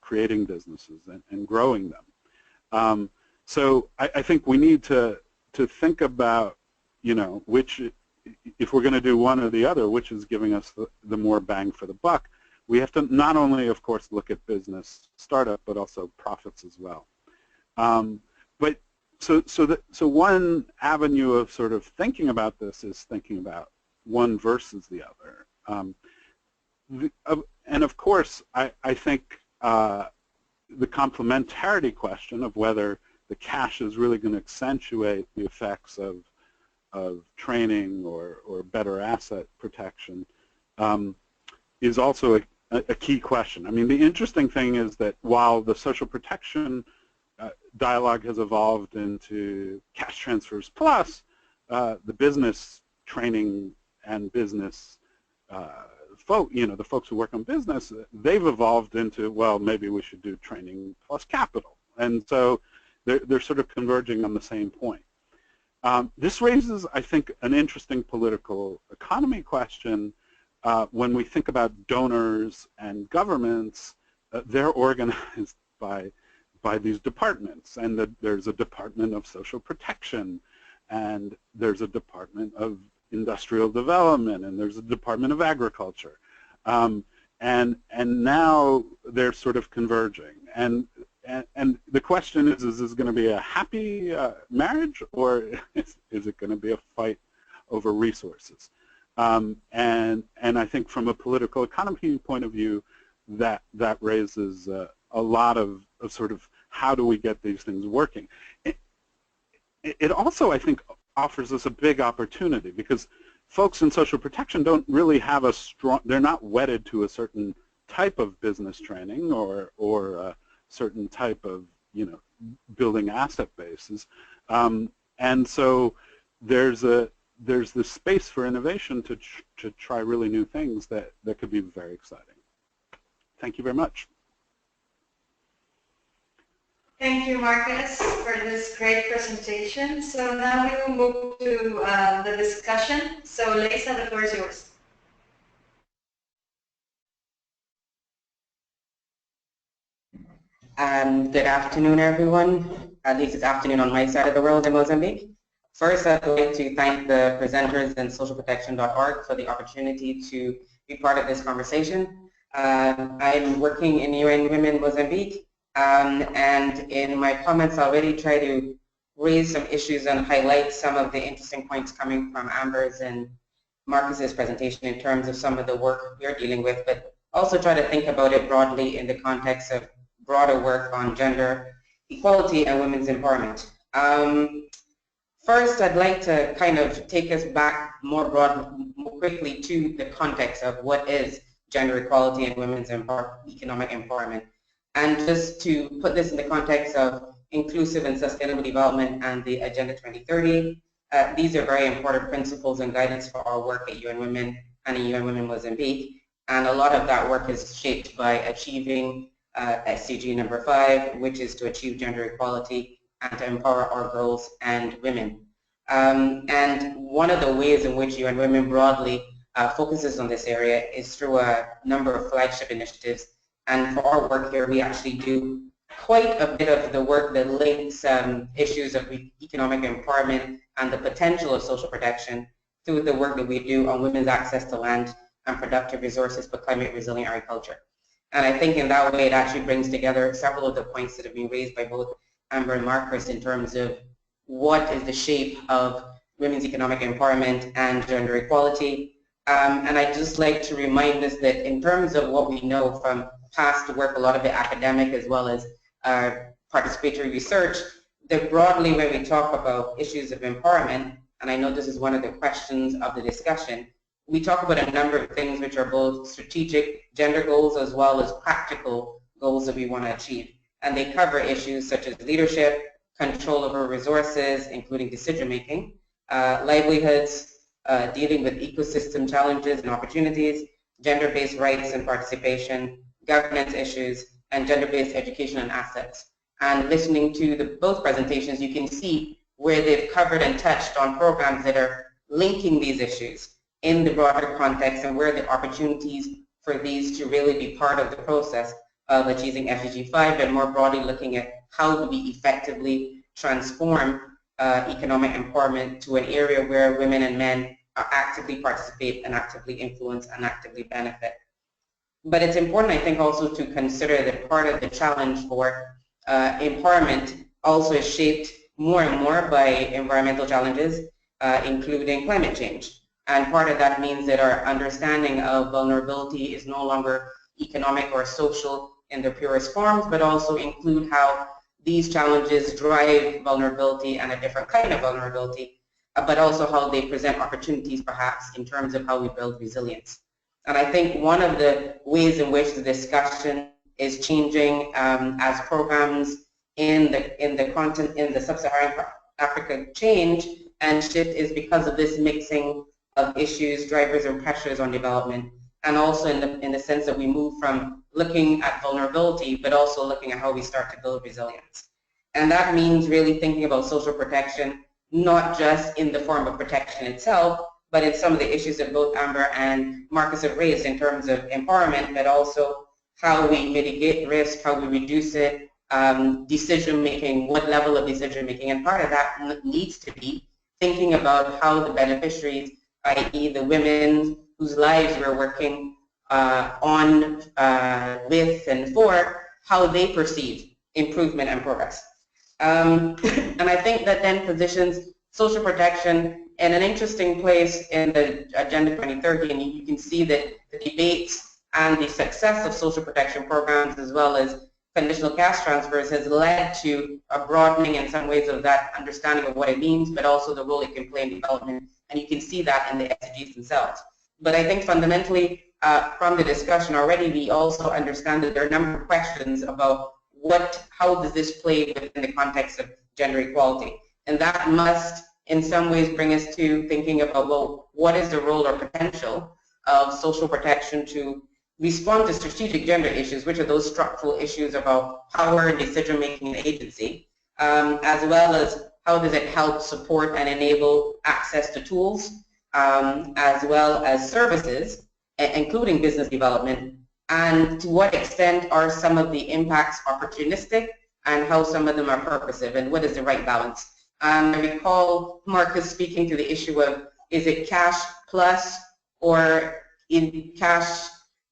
creating businesses and growing them. So I think we need to think about, which, if we're going to do one or the other, which is giving us the more bang for the buck. We have to not only, of course, look at business startup, but also profits as well. But so one avenue of sort of thinking about this is thinking about one versus the other. And of course, I think the complementarity question of whether the cash is really going to accentuate the effects of training or better asset protection is also a key question. I mean, the interesting thing is that while the social protection dialogue has evolved into cash transfers plus, the business training and business the folks who work on business, they've evolved into, well, maybe we should do training plus capital. And so they're sort of converging on the same point. This raises, I think, an interesting political economy question. When we think about donors and governments, they're organized by these departments, and there's a Department of Social Protection, and there's a Department of Industrial Development, and there's a Department of Agriculture, and now they're sort of converging. And the question is this going to be a happy marriage, or is it going to be a fight over resources? And I think from a political economy point of view, that raises a lot of sort of how do we get these things working. It also, I think, offers us a big opportunity, because folks in social protection don't really have a strong, they're not wedded to a certain type of business training or a certain type of, building asset bases. And so there's this space for innovation to try really new things that could be very exciting. Thank you very much. Thank you, Marcus, for this great presentation. So now we will move to the discussion. So Lisa, the floor is yours. Good afternoon, everyone. At least it's afternoon on my side of the world in Mozambique. First, I'd like to thank the presenters and socialprotection.org for the opportunity to be part of this conversation. I'm working in UN Women Mozambique, and in my comments I'll already try to raise some issues and highlight some of the interesting points coming from Amber's and Marcus's presentation in terms of some of the work we're dealing with, but also try to think about it broadly in the context of broader work on gender equality and women's empowerment. First, I'd like to kind of take us back more quickly to the context of what is gender equality and women's economic empowerment. And just to put this in the context of inclusive and sustainable development and the Agenda 2030, these are very important principles and guidance for our work at UN Women and in UN Women Mozambique. And a lot of that work is shaped by achieving SDG number 5, which is to achieve gender equality and to empower our girls and women. And one of the ways in which UN Women broadly focuses on this area is through a number of flagship initiatives. And for our work here, we actually do quite a bit of the work that links issues of economic empowerment and the potential of social protection through the work that we do on women's access to land and productive resources for climate resilient agriculture. And I think in that way it actually brings together several of the points that have been raised by both Amber and Marcus in terms of what is the shape of women's economic empowerment and gender equality. And I'd just like to remind us that in terms of what we know from past work, a lot of it academic as well as participatory research, that broadly when we talk about issues of empowerment, and I know this is one of the questions of the discussion, we talk about a number of things which are both strategic gender goals as well as practical goals that we want to achieve. And they cover issues such as leadership, control over resources, including decision making, livelihoods, dealing with ecosystem challenges and opportunities, gender-based rights and participation, governance issues, and gender-based education and assets. And listening to both presentations, you can see where they've covered and touched on programs that are linking these issues in the broader context and where the opportunities for these to really be part of the process of achieving SDG 5 and more broadly looking at how do we effectively transform economic empowerment to an area where women and men are actively participate and actively influence and actively benefit. But it's important, I think, also to consider that part of the challenge for empowerment also is shaped more and more by environmental challenges, including climate change. And part of that means that our understanding of vulnerability is no longer economic or social in their purest forms, but also include how these challenges drive vulnerability and a different kind of vulnerability, but also how they present opportunities perhaps in terms of how we build resilience. And I think one of the ways in which the discussion is changing as programs in the Sub-Saharan Africa change and shift is because of this mixing of issues, drivers, and pressures on development, and also in the sense that we move from looking at vulnerability, but also looking at how we start to build resilience. And that means really thinking about social protection, not just in the form of protection itself, but in some of the issues that both Amber and Marcus have raised in terms of empowerment, but also how we mitigate risk, how we reduce it, decision-making, what level of decision-making, and part of that needs to be thinking about how the beneficiaries, i.e. the women whose lives we're working on, with, and for, how they perceive improvement and progress. And I think that then positions social protection in an interesting place in the Agenda 2030, and you can see that the debates and the success of social protection programs as well as conditional cash transfers has led to a broadening in some ways of that understanding of what it means, but also the role it can play in development. And you can see that in the SDGs themselves. But I think fundamentally from the discussion already, we also understand that there are a number of questions about how does this play within the context of gender equality. And that must in some ways bring us to thinking about, well, what is the role or potential of social protection to respond to strategic gender issues, which are those structural issues about power and decision-making and agency, as well as how does it help support and enable access to tools, as well as services, including business development, and to what extent are some of the impacts opportunistic and how some of them are purposive, and what is the right balance. I recall Marcus speaking to the issue of, is it cash plus or in cash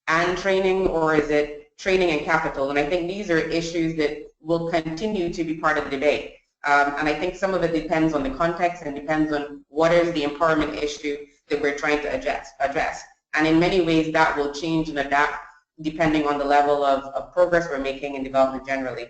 and training, or is it training and capital? And I think these are issues that will continue to be part of the debate. And I think some of it depends on the context and depends on what is the empowerment issue that we're trying to address. And in many ways that will change and adapt depending on the level of progress we're making in development generally.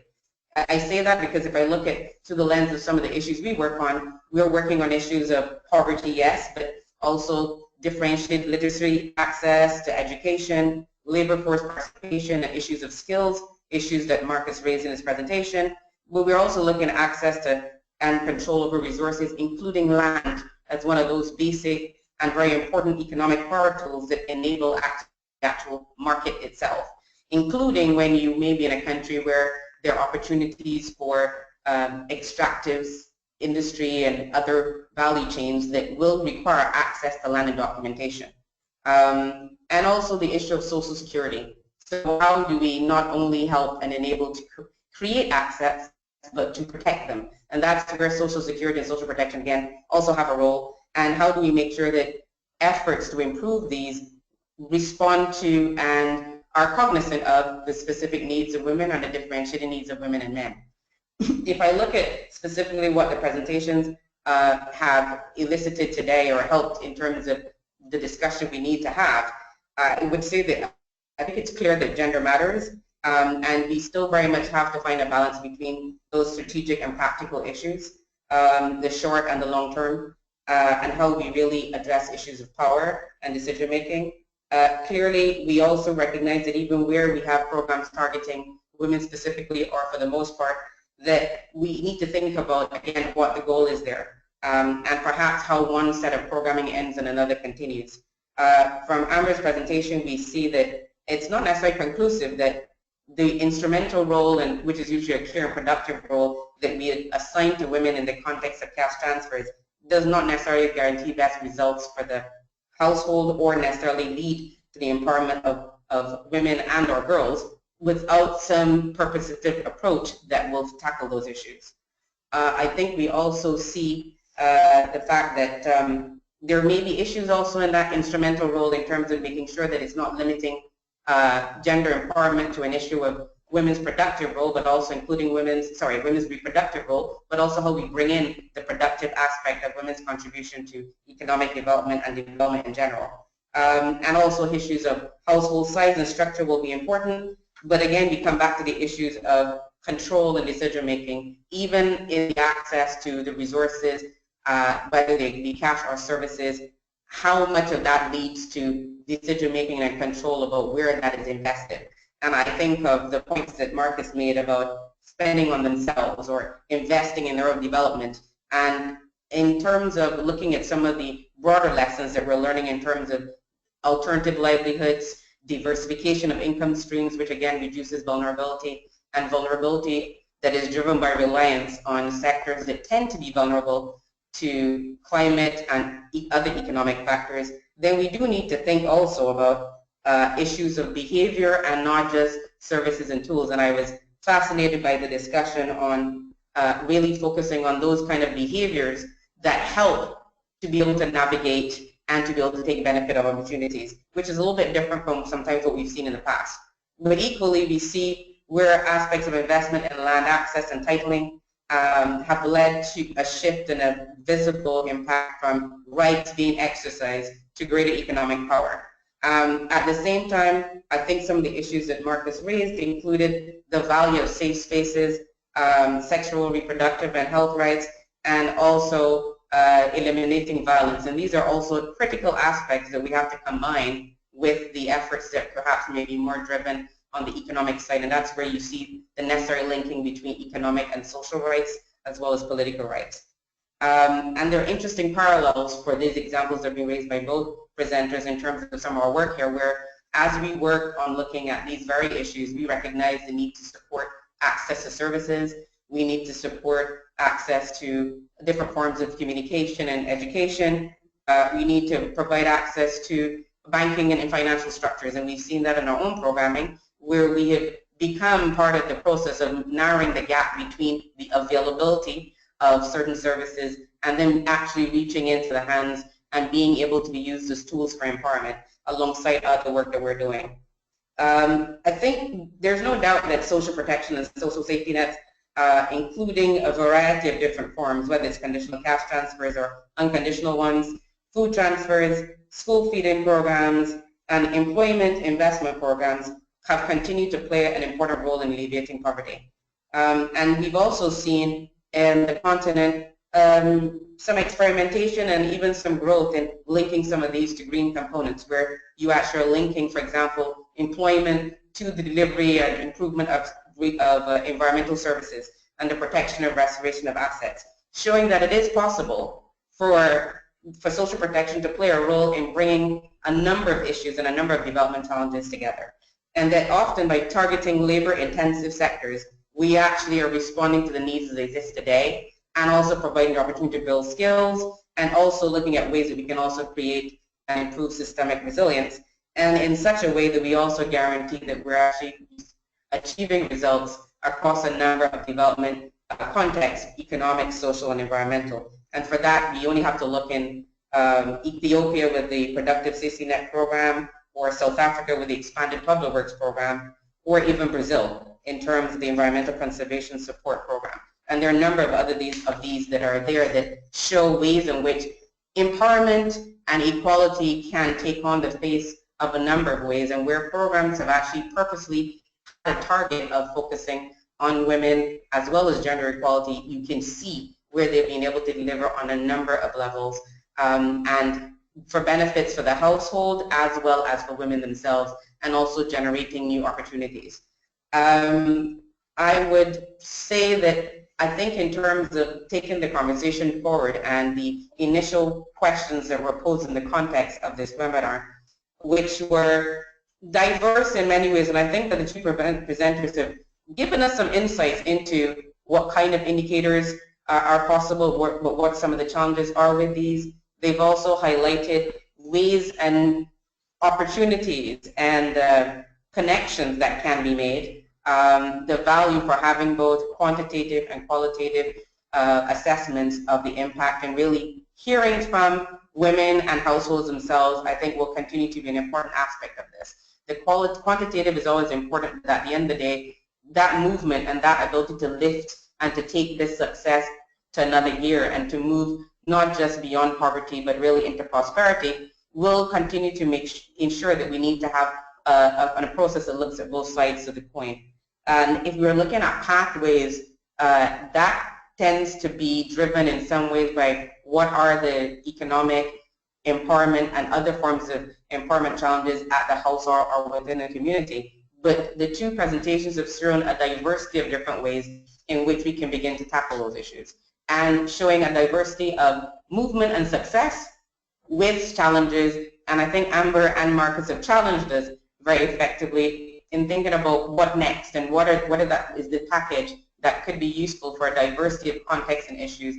I say that because if I look at through the lens of some of the issues we work on, we're working on issues of poverty, yes, but also differentiated literacy, access to education, labor force participation, and issues of skills, issues that Marcus raised in his presentation. But we're also looking at access to and control over resources, including land, as one of those basic and very important economic power tools that enable the actual market itself, including when you may be in a country where there are opportunities for extractive industry and other value chains that will require access to land and documentation. And also the issue of social security. So how do we not only help and enable to create access, but to protect them? And that's where social security and social protection, again, also have a role. And how do we make sure that efforts to improve these respond to and are cognizant of the specific needs of women and the differentiated needs of women and men? If I look at specifically what the presentations have elicited today or helped in terms of the discussion we need to have, I would say that I think it's clear that gender matters, and we still very much have to find a balance between those strategic and practical issues, the short and the long term, and how we really address issues of power and decision making. Clearly, we also recognize that even where we have programs targeting women specifically, or for the most part, that we need to think about, again, what the goal is there, and perhaps how one set of programming ends and another continues. From Amber's presentation, we see that it's not necessarily conclusive that the instrumental role, and which is usually a clear and productive role that we assign to women in the context of cash transfers, does not necessarily guarantee best results for the household or necessarily lead to the empowerment of women and or girls without some purposive approach that will tackle those issues. I think we also see the fact that there may be issues also in that instrumental role in terms of making sure that it's not limiting gender empowerment to an issue of women's productive role, but also including women's reproductive role, but also how we bring in the productive aspect of women's contribution to economic development and development in general. And also issues of household size and structure will be important, but again, we come back to the issues of control and decision making, even in the access to the resources, whether they be cash or services, how much of that leads to decision making and control about where that is invested. And I think of the points that Marcus made about spending on themselves or investing in their own development. And in terms of looking at some of the broader lessons that we're learning in terms of alternative livelihoods, diversification of income streams, which again reduces vulnerability, and vulnerability that is driven by reliance on sectors that tend to be vulnerable to climate and other economic factors, then we do need to think also about issues of behavior and not just services and tools. And I was fascinated by the discussion on really focusing on those kind of behaviors that help to be able to navigate and to be able to take benefit of opportunities, which is a little bit different from sometimes what we've seen in the past. But equally, we see where aspects of investment in land access and titling have led to a shift and a visible impact from rights being exercised to greater economic power. At the same time, I think some of the issues that Marcus raised included the value of safe spaces, sexual, reproductive, and health rights, and also eliminating violence. And these are also critical aspects that we have to combine with the efforts that perhaps may be more driven on the economic side. And that's where you see the necessary linking between economic and social rights as well as political rights. And there are interesting parallels for these examples that have been raised by both presenters in terms of some of our work here, where as we work on looking at these very issues, we recognize the need to support access to services. We need to support access to different forms of communication and education. We need to provide access to banking and financial structures, and we've seen that in our own programming, where we have become part of the process of narrowing the gap between the availability of certain services and then actually reaching into the hands and being able to be used as tools for empowerment alongside other work that we're doing. I think there's no doubt that social protection and social safety nets, including a variety of different forms, whether it's conditional cash transfers or unconditional ones, food transfers, school feeding programs, and employment investment programs have continued to play an important role in alleviating poverty. And we've also seen in the continent some experimentation and even some growth in linking some of these to green components, where you actually are linking, for example, employment to the delivery and improvement of environmental services and the protection and restoration of assets, showing that it is possible for social protection to play a role in bringing a number of issues and a number of development challenges together. And that often by targeting labor-intensive sectors, we actually are responding to the needs that exist today, and also providing the opportunity to build skills, and also looking at ways that we can also create and improve systemic resilience, and in such a way that we also guarantee that we're actually achieving results across a number of development contexts, economic, social, and environmental. And for that, we only have to look in Ethiopia with the Productive Safety Net program, or South Africa with the Expanded Public Works program, or even Brazil in terms of the Environmental Conservation Support Program. And there are a number of these that are there that show ways in which empowerment and equality can take on the face of a number of ways, and where programs have actually purposely had a target of focusing on women as well as gender equality. You can see where they've been able to deliver on a number of levels, and for benefits for the household as well as for women themselves, and also generating new opportunities. I would say that I think in terms of taking the conversation forward and the initial questions that were posed in the context of this webinar, which were diverse in many ways, and I think that the two presenters have given us some insights into what kind of indicators are possible, what some of the challenges are with these. They've also highlighted ways and opportunities and connections that can be made. The value for having both quantitative and qualitative assessments of the impact, and really hearing from women and households themselves, I think will continue to be an important aspect of this. The quantitative is always important, but at the end of the day, that movement and that ability to lift and to take this success to another year and to move not just beyond poverty but really into prosperity will continue to ensure that we need to have a process that looks at both sides of the coin. And if we're looking at pathways, that tends to be driven in some ways by what are the economic empowerment and other forms of empowerment challenges at the house or within the community. But the two presentations have shown a diversity of different ways in which we can begin to tackle those issues, and showing a diversity of movement and success with challenges. And I think Amber and Marcus have challenged us very effectively in thinking about what next and what is the package that could be useful for a diversity of contexts and issues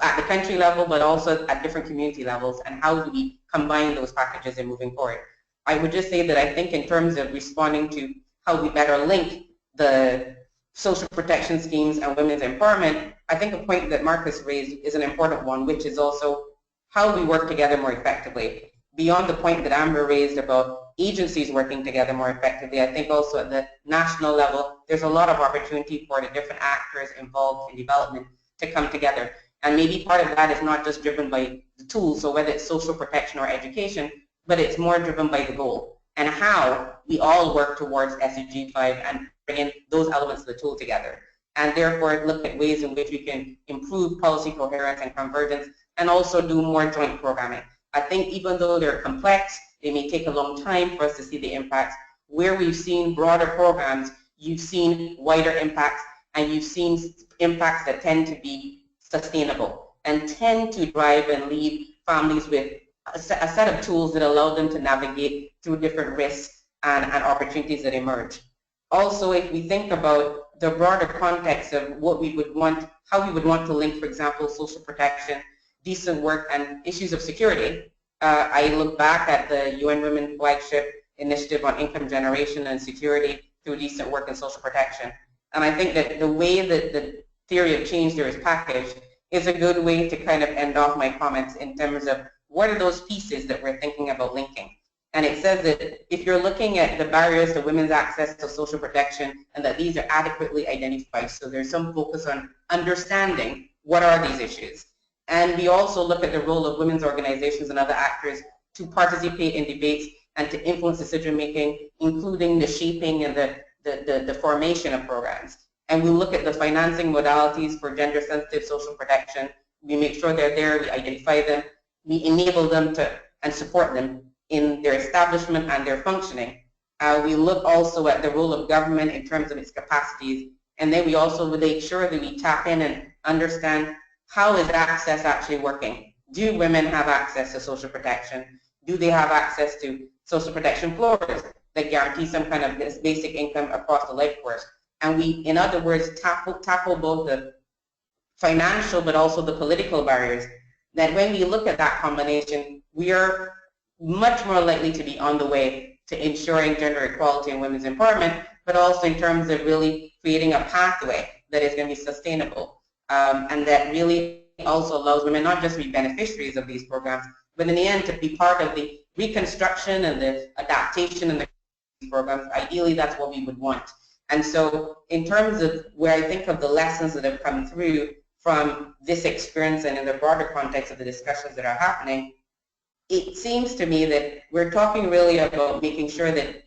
at the country level, but also at different community levels, and how do we combine those packages in moving forward. I would just say that I think in terms of responding to how we better link the social protection schemes and women's empowerment, I think a point that Marcus raised is an important one, which is also how we work together more effectively. Beyond the point that Amber raised about agencies working together more effectively, I think also at the national level, there's a lot of opportunity for the different actors involved in development to come together. And maybe part of that is not just driven by the tools, so whether it's social protection or education, but it's more driven by the goal and how we all work towards SDG 5 and bring in those elements of the tool together. And therefore look at ways in which we can improve policy coherence and convergence, and also do more joint programming. I think even though they're complex, they may take a long time for us to see the impacts. Where we've seen broader programs, you've seen wider impacts, and you've seen impacts that tend to be sustainable and tend to drive and leave families with a set of tools that allow them to navigate through different risks and opportunities that emerge. Also, if we think about the broader context of what we would want, how we would want to link, for example, social protection, decent work, and issues of security, I look back at the UN Women Flagship Initiative on Income Generation and Security through Decent Work and Social Protection. And I think that the way that the theory of change there is packaged is a good way to kind of end off my comments in terms of what are those pieces that we're thinking about linking. And it says that if you're looking at the barriers to women's access to social protection, and that these are adequately identified, so there's some focus on understanding what are these issues. And we also look at the role of women's organizations and other actors to participate in debates and to influence decision making, including the shaping and the formation of programs. And we look at the financing modalities for gender sensitive social protection. We make sure they're there, we identify them, we enable them to and support them in their establishment and their functioning. We look also at the role of government in terms of its capacities, and then we also make sure that we tap in and understand how is access actually working. Do women have access to social protection? Do they have access to social protection floors that guarantee some kind of basic income across the life course? And we, in other words, tackle both the financial but also the political barriers. That when we look at that combination, we are much more likely to be on the way to ensuring gender equality and women's empowerment, but also in terms of really creating a pathway that is going to be sustainable. And that really also allows women not just to be beneficiaries of these programs, but in the end to be part of the reconstruction and the adaptation and the programs. Ideally, that's what we would want. And so in terms of where I think of the lessons that have come through from this experience and in the broader context of the discussions that are happening, it seems to me that we're talking really about making sure that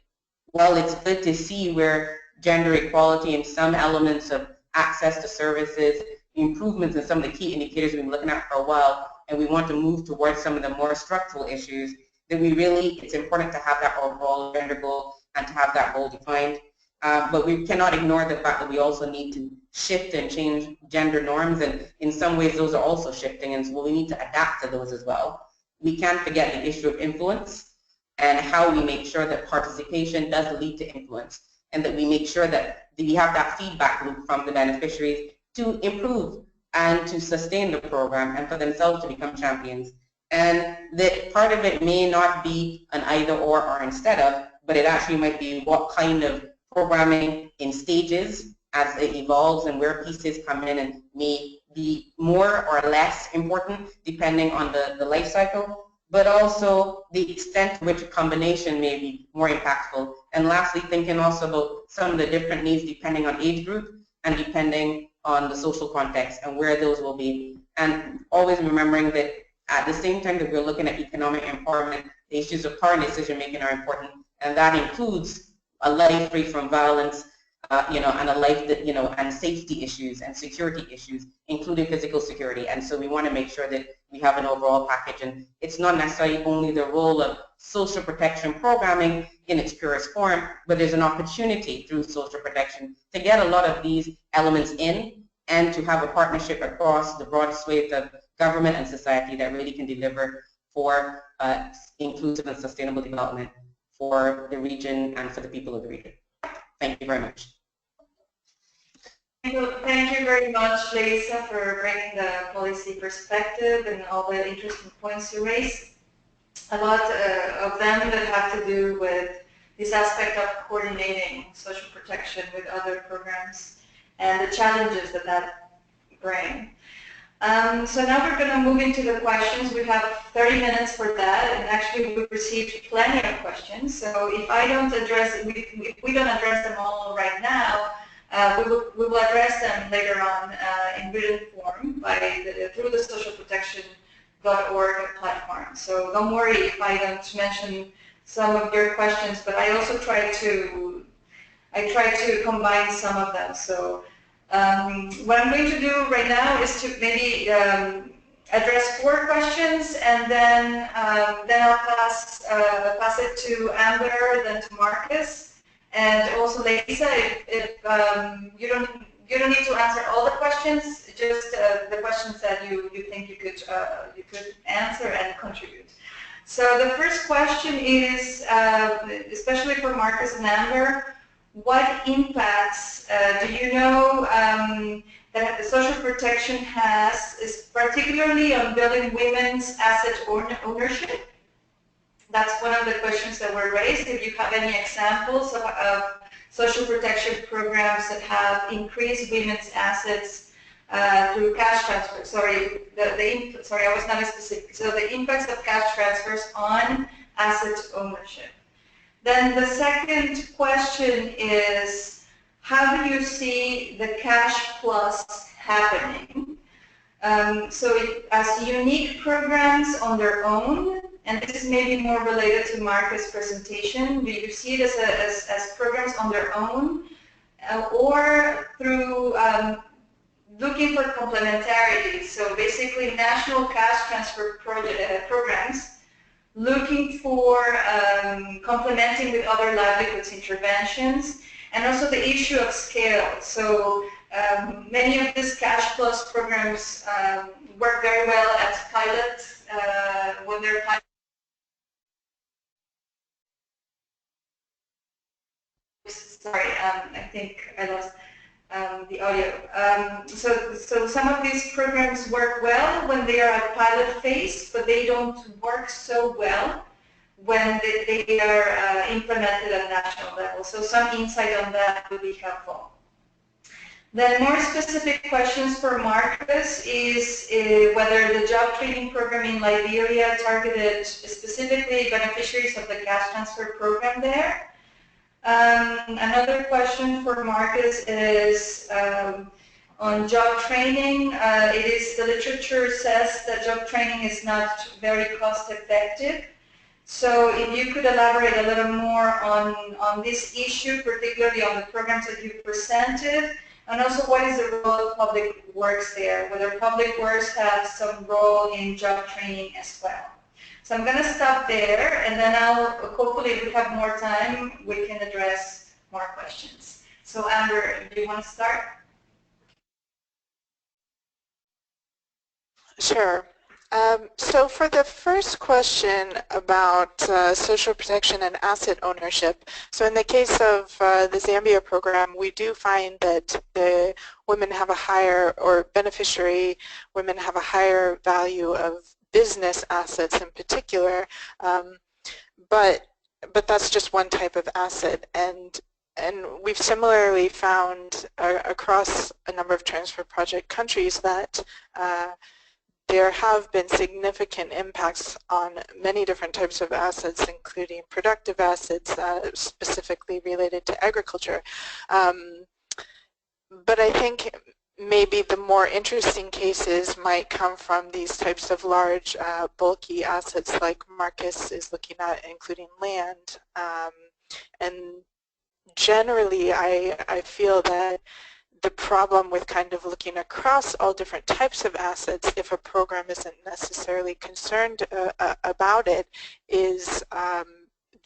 while it's good to see where gender equality and some elements of access to services, improvements in some of the key indicators we've been looking at for a while, and we want to move towards some of the more structural issues, that it's important to have that overall gender goal and to have that goal defined. But we cannot ignore the fact that we also need to shift and change gender norms, and in some ways those are also shifting, and so we need to adapt to those as well. We can't forget the issue of influence and how we make sure that participation does lead to influence, and that we make sure that we have that feedback loop from the beneficiaries to improve and to sustain the program and for themselves to become champions. And that part of it may not be an either or instead of, but it actually might be what kind of programming in stages as it evolves and where pieces come in and may be more or less important depending on the life cycle, but also the extent to which a combination may be more impactful. And lastly, thinking also about some of the different needs depending on age group and depending on the social context and where those will be. And always remembering that at the same time that we're looking at economic empowerment, the issues of power and decision making are important, and that includes a life free from violence, and a life that, and safety issues and security issues, including physical security. And so we want to make sure that we have an overall package, and it's not necessarily only the role of social protection programming in its purest form, but there's an opportunity through social protection to get a lot of these elements in and to have a partnership across the broad swathe of government and society that really can deliver for inclusive and sustainable development for the region and for the people of the region. Thank you very much. Thank you very much, Lisa, for bringing the policy perspective and all the interesting points you raised. A lot of them that have to do with this aspect of coordinating social protection with other programs and the challenges that brings. So now we're going to move into the questions. We have 30 minutes for that, and actually we've received plenty of questions. So if I don't address, if we don't address them all right now, we will address them later on in written form through the socialprotection.org platform. So don't worry if I don't mention some of your questions, but I also try to combine some of them. So what I'm going to do right now is to maybe address 4 questions, and then I'll pass it to Amber, then to Marcus. And also, Lisa, if you don't need to answer all the questions, just the questions that you think you could answer and contribute. So the first question is, especially for Marcus and Amber, what impacts do you know that the social protection has, is particularly on building women's asset ownership? That's one of the questions that were raised. If you have any examples of social protection programs that have increased women's assets through cash transfers. Sorry, I was not specific. So the impacts of cash transfers on asset ownership. Then the second question is, how do you see the cash plus happening? As unique programs on their own, and this is maybe more related to Marcus' presentation, do you see it as programs on their own, or through looking for complementarity? So basically national cash transfer programs looking for complementing with other livelihoods interventions, and also the issue of scale. So many of these cash plus programs work very well as pilots when they're pilots. Sorry, I think I lost the audio. So some of these programs work well when they are at pilot phase, but they don't work so well when they are implemented at national level. So some insight on that would be helpful. Then more specific questions for Marcus is whether the job training program in Liberia targeted specifically beneficiaries of the cash transfer program there. Another question for Marcus is on job training. The literature says that job training is not very cost effective. So if you could elaborate a little more on this issue, particularly on the programs that you presented, and also what is the role of public works there, whether public works has some role in job training as well. So I'm going to stop there, and then hopefully if we have more time, we can address more questions. So Amber, do you want to start? Sure. So for the first question about social protection and asset ownership, so in the case of the Zambia program, we do find that the women have a higher, or beneficiary women have a higher value of business assets in particular, but that's just one type of asset, and we've similarly found across a number of transfer project countries that there have been significant impacts on many different types of assets, including productive assets, specifically related to agriculture. But I think maybe the more interesting cases might come from these types of large, bulky assets like Marcus is looking at, including land. And generally, I feel that the problem with kind of looking across all different types of assets, if a program isn't necessarily concerned about it, is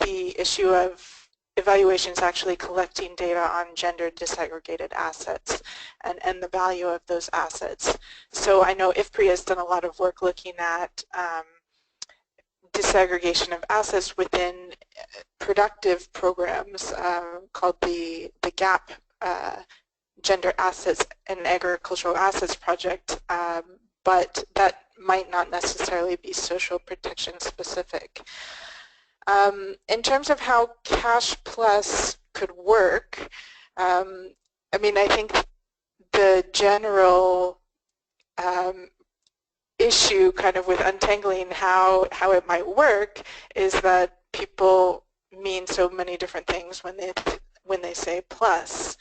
the issue of evaluations actually collecting data on gender disaggregated assets and the value of those assets. So I know IFPRI has done a lot of work looking at disaggregation of assets within productive programs called the GAP Gender Assets and Agricultural Assets Project, but that might not necessarily be social protection specific. In terms of how Cash Plus could work, I mean, I think the general issue kind of with untangling how it might work is that people mean so many different things when they say plus.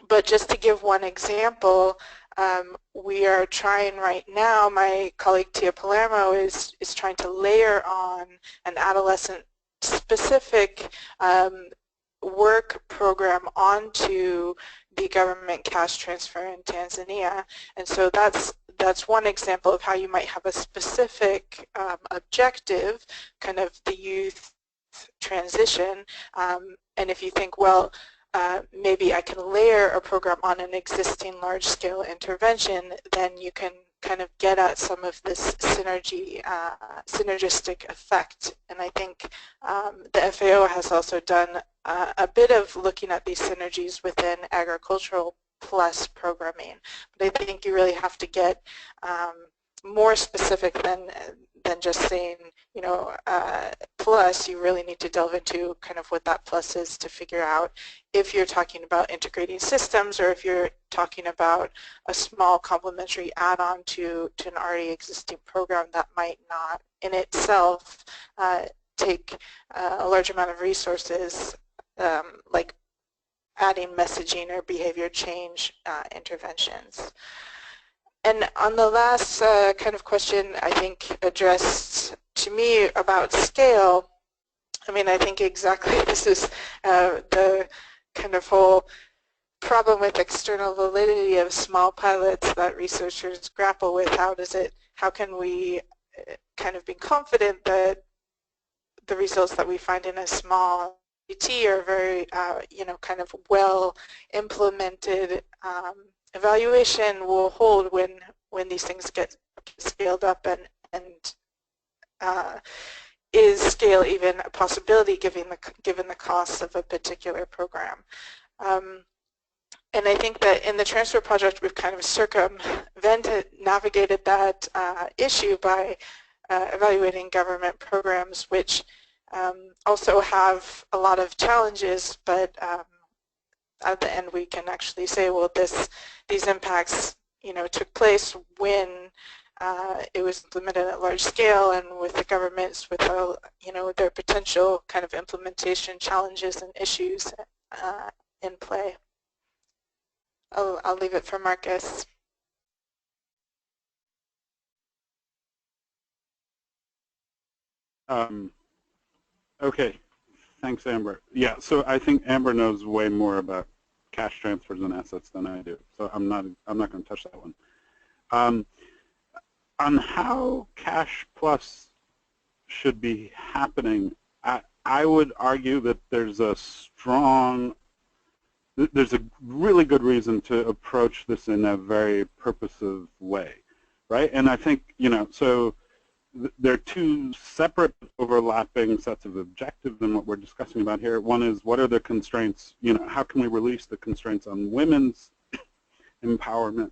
But just to give one example, we are trying right now, my colleague Tia Palermo is trying to layer on an adolescent-specific work program onto the government cash transfer in Tanzania. And so that's one example of how you might have a specific objective, kind of the youth transition. And if you think, well, maybe I can layer a program on an existing large-scale intervention, then you can kind of get at some of this synergistic effect. And I think the FAO has also done a bit of looking at these synergies within agricultural plus programming. But I think you really have to get more specific than just saying, you know, plus. You really need to delve into kind of what that plus is to figure out if you're talking about integrating systems or if you're talking about a small complementary add-on to an already existing program that might not in itself take a large amount of resources, like adding messaging or behavior change interventions. And on the last kind of question, I think addressed to me about scale, I mean, I think exactly this is the kind of whole problem with external validity of small pilots that researchers grapple with. How can we kind of be confident that the results that we find in a small PT are very, you know, kind of well implemented evaluation will hold when these things get scaled up, and is scale even a possibility given the costs of a particular program? And I think that in the transfer project we've kind of navigated that issue by evaluating government programs, which also have a lot of challenges, but at the end we can actually say, well, these impacts, you know, took place when it was implemented at large scale, and with the governments, with their potential kind of implementation challenges and issues in play. I'll leave it for Marcus. Okay, thanks, Amber. Yeah, so I think Amber knows way more about cash transfers and assets than I do, so I'm not going to touch that one. On how Cash Plus should be happening, I would argue that there's a really good reason to approach this in a very purposive way, right? And I think, so there are two separate overlapping sets of objectives in what we're discussing about here. One is, what are the constraints, how can we release the constraints on women's empowerment?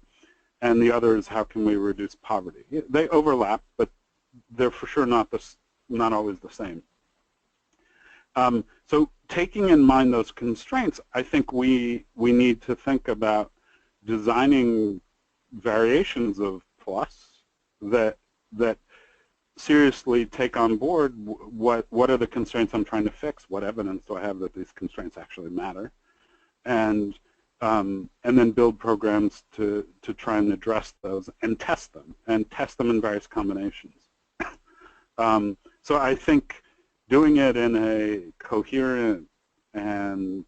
And the other is, how can we reduce poverty? They overlap, but they're for sure not always the same. So taking in mind those constraints, I think we need to think about designing variations of plus that seriously take on board what are the constraints I'm trying to fix, what evidence do I have that these constraints actually matter, and then build programs to try and address those and test them in various combinations. So I think doing it in a coherent and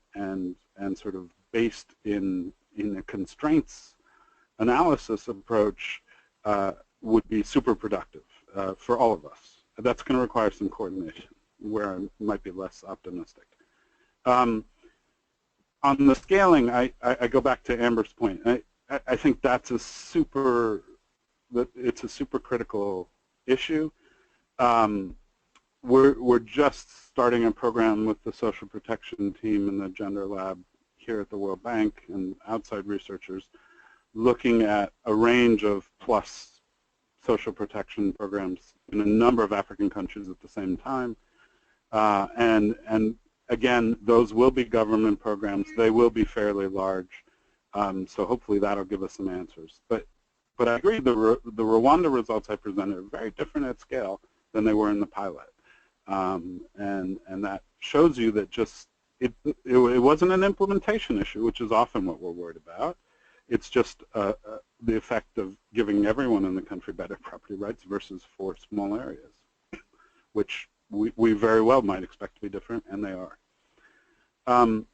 sort of based in a constraints analysis approach would be super productive for all of us. That's going to require some coordination, where I might be less optimistic. On the scaling, I go back to Amber's point. I think it's a super critical issue. We're just starting a program with the social protection team and the gender lab here at the World Bank and outside researchers, looking at a range of plus social protection programs in a number of African countries at the same time. And again, those will be government programs. They will be fairly large. So hopefully that'll give us some answers. But I agree, the Rwanda results I presented are very different at scale than they were in the pilot. And that shows you that it wasn't an implementation issue, which is often what we're worried about. It's just the effect of giving everyone in the country better property rights versus for small areas, which we very well might expect to be different, and they are. On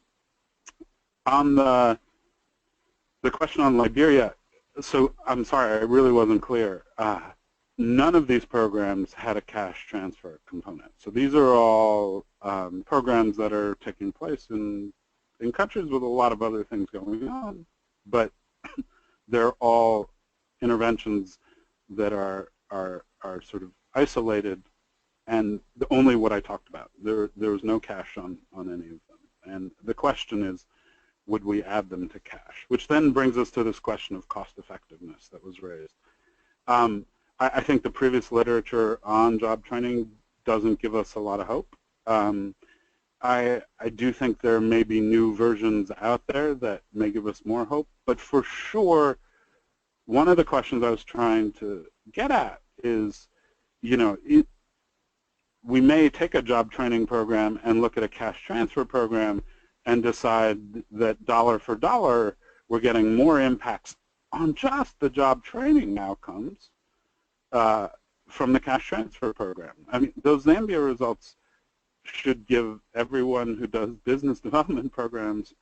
the question on Liberia, so I'm sorry, I really wasn't clear. None of these programs had a cash transfer component. So these are all programs that are taking place in countries with a lot of other things going on, but they're all interventions that are sort of isolated, and only what I talked about. There was no cash on any of them. And the question is, would we add them to cash? Which then brings us to this question of cost effectiveness that was raised. I think the previous literature on job training doesn't give us a lot of hope. I do think there may be new versions out there that may give us more hope, but for sure, one of the questions I was trying to get at is, we may take a job training program and look at a cash transfer program and decide that dollar for dollar we're getting more impacts on just the job training outcomes from the cash transfer program. I mean, those Zambia results should give everyone who does business development programs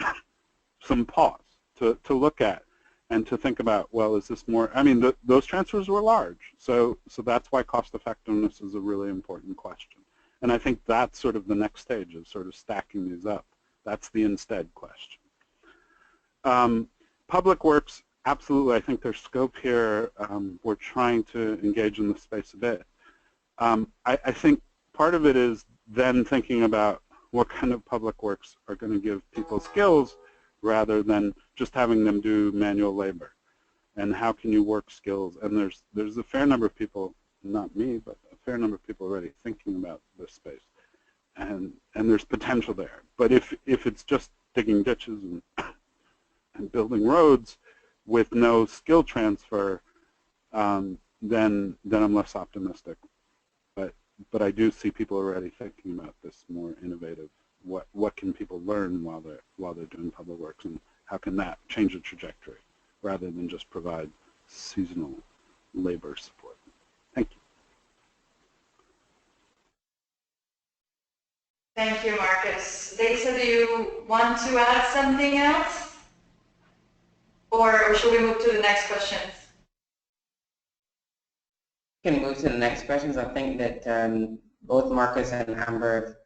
some pause to look at and to think about, well, is this more, I mean, those transfers were large, so that's why cost effectiveness is a really important question. And I think that's sort of the next stage of sort of stacking these up. That's the instead question. Public works, absolutely, I think there's scope here. We're trying to engage in the space a bit. I think part of it is then thinking about what kind of public works are going to give people skills rather than just having them do manual labor. And how can you work skills? And there's a fair number of people, not me, but a fair number of people already thinking about this space. And there's potential there. But if it's just digging ditches and building roads with no skill transfer, then I'm less optimistic. But I do see people already thinking about this more innovative. What can people learn while they're doing public works, and how can that change the trajectory rather than just provide seasonal labor support? Thank you. Thank you, Marcus. Lisa, do you want to add something else? Or should we move to the next questions? We can move to the next questions. I think that both Marcus and Amber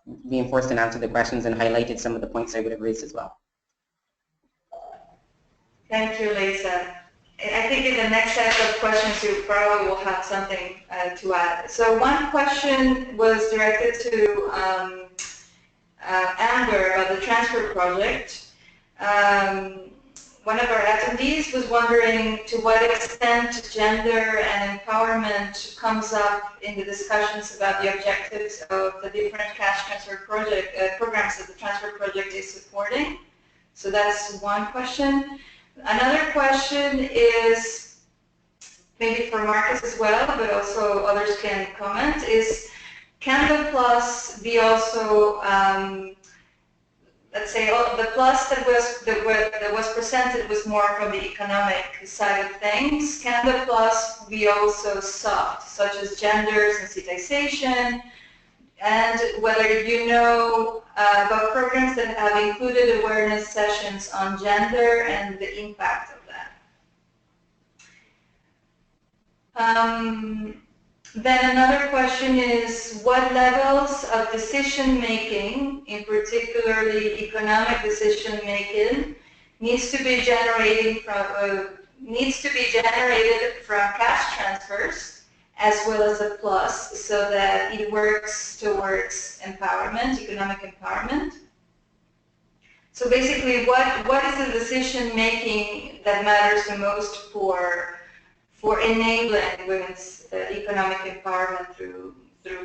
have reinforced and answered the questions and highlighted some of the points I would have raised as well. Thank you, Lisa. I think in the next set of questions you probably will have something to add. So one question was directed to Amber about the transfer project. One of our attendees was wondering to what extent gender and empowerment comes up in the discussions about the objectives of the different cash transfer programs that the transfer project is supporting. So that's one question. Another question is, maybe for Marcus as well, but also others can comment, is can the plus be also, let's say the plus that was presented was more from the economic side of things. Can the plus be also soft, such as gender sensitization, and whether you know about programs that have included awareness sessions on gender and the impact of that. Then another question is what levels of decision making, in particularly economic decision making, needs to be generated from cash transfers as well as a plus, so that it works towards empowerment, economic empowerment. So basically, what is the decision making that matters the most for enabling women's economic empowerment through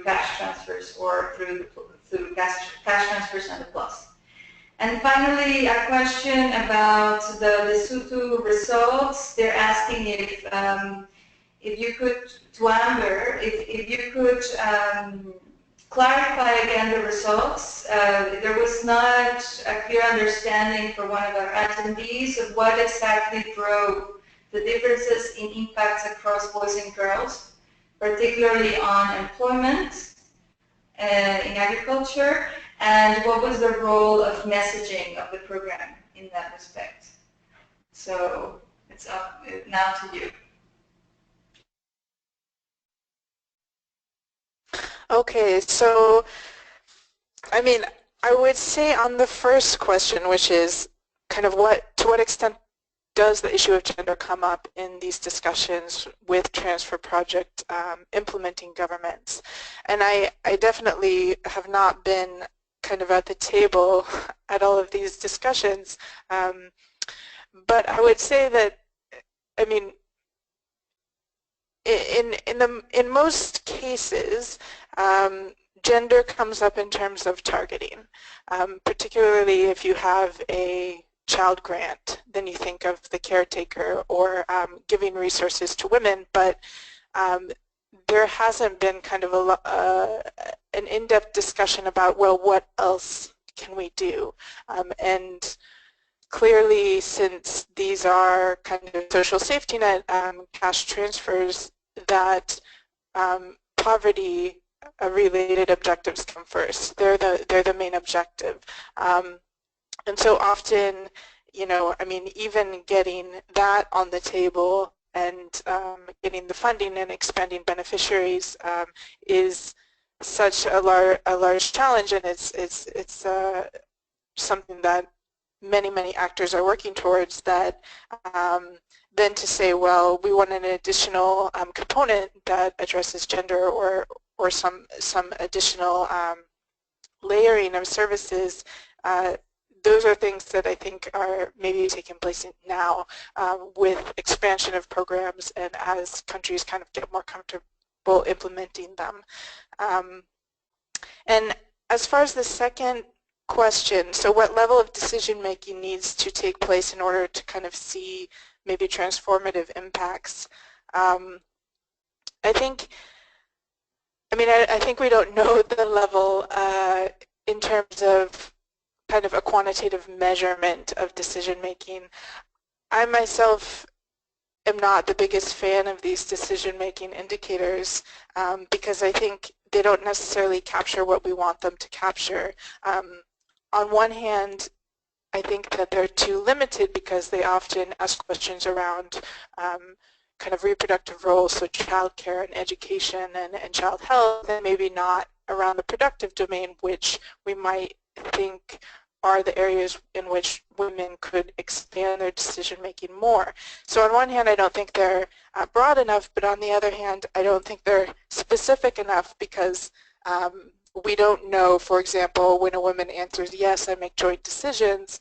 cash transfers or through cash transfers and the plus? And finally, a question about the Lesotho results. They're asking if you could, to Amber, if you could clarify again the results. There was not a clear understanding for one of our attendees of what exactly drove the differences in impacts across boys and girls, particularly on employment in agriculture, and what was the role of messaging of the program in that respect. So it's up now to you. Okay, so I mean, I would say on the first question, which is kind of to what extent does the issue of gender come up in these discussions with transfer project implementing governments? And I definitely have not been kind of at the table at all of these discussions, but I would say that, I mean, in most cases, gender comes up in terms of targeting, particularly if you have a child grant, then you think of the caretaker or giving resources to women, but there hasn't been kind of an in-depth discussion about, well, what else can we do? And clearly, since these are kind of social safety net cash transfers, that poverty-related objectives come first. They're the main objective. And so often, you know, I mean, even getting that on the table and getting the funding and expanding beneficiaries is such a large challenge, and it's something that many actors are working towards, that then to say, well, we want an additional component that addresses gender or some additional layering of services. Those are things that I think are maybe taking place now with expansion of programs and as countries kind of get more comfortable implementing them. And as far as the second question, so what level of decision making needs to take place in order to kind of see maybe transformative impacts? I think, I think we don't know the level in terms of kind of a quantitative measurement of decision making. I myself am not the biggest fan of these decision-making indicators because I think they don't necessarily capture what we want them to capture. On one hand, I think that they're too limited because they often ask questions around kind of reproductive roles, so childcare and education and child health, and maybe not around the productive domain, which we might think are the areas in which women could expand their decision-making more. So on one hand, I don't think they're broad enough, but on the other hand, I don't think they're specific enough because we don't know, for example, when a woman answers, yes, I make joint decisions,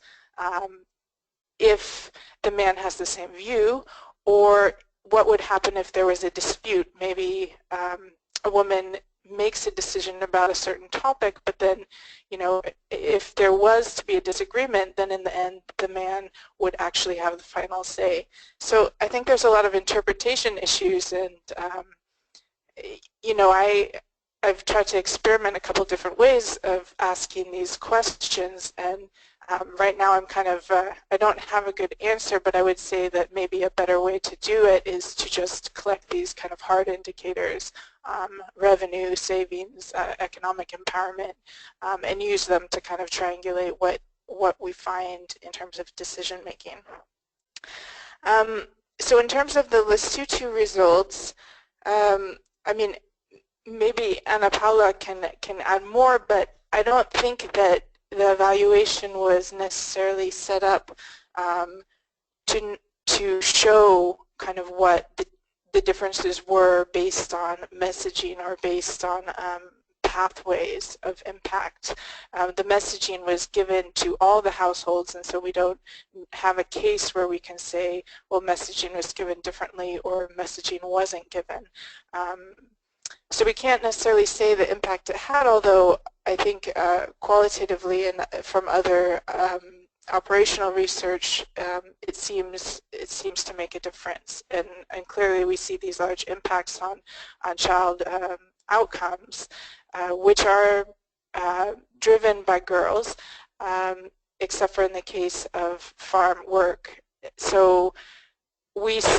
if the man has the same view, or what would happen if there was a dispute. Maybe a woman makes a decision about a certain topic, but then, you know, if there was to be a disagreement, then in the end the man would actually have the final say. So I think there's a lot of interpretation issues, and you know, I've tried to experiment a couple different ways of asking these questions, and right now I'm kind of, I don't have a good answer, but I would say that maybe a better way to do it is to just collect these kind of hard indicators, revenue, savings, economic empowerment, and use them to kind of triangulate what we find in terms of decision making. So in terms of the Lesotho results, I mean, maybe Ana Paula can add more, but I don't think that the evaluation was necessarily set up to show kind of what the differences were based on messaging or based on pathways of impact. The messaging was given to all the households, and so we don't have a case where we can say, well, messaging was given differently or messaging wasn't given. So we can't necessarily say the impact it had, although I think qualitatively and from other operational research, it seems to make a difference, and clearly we see these large impacts on child outcomes, which are driven by girls, except for in the case of farm work. So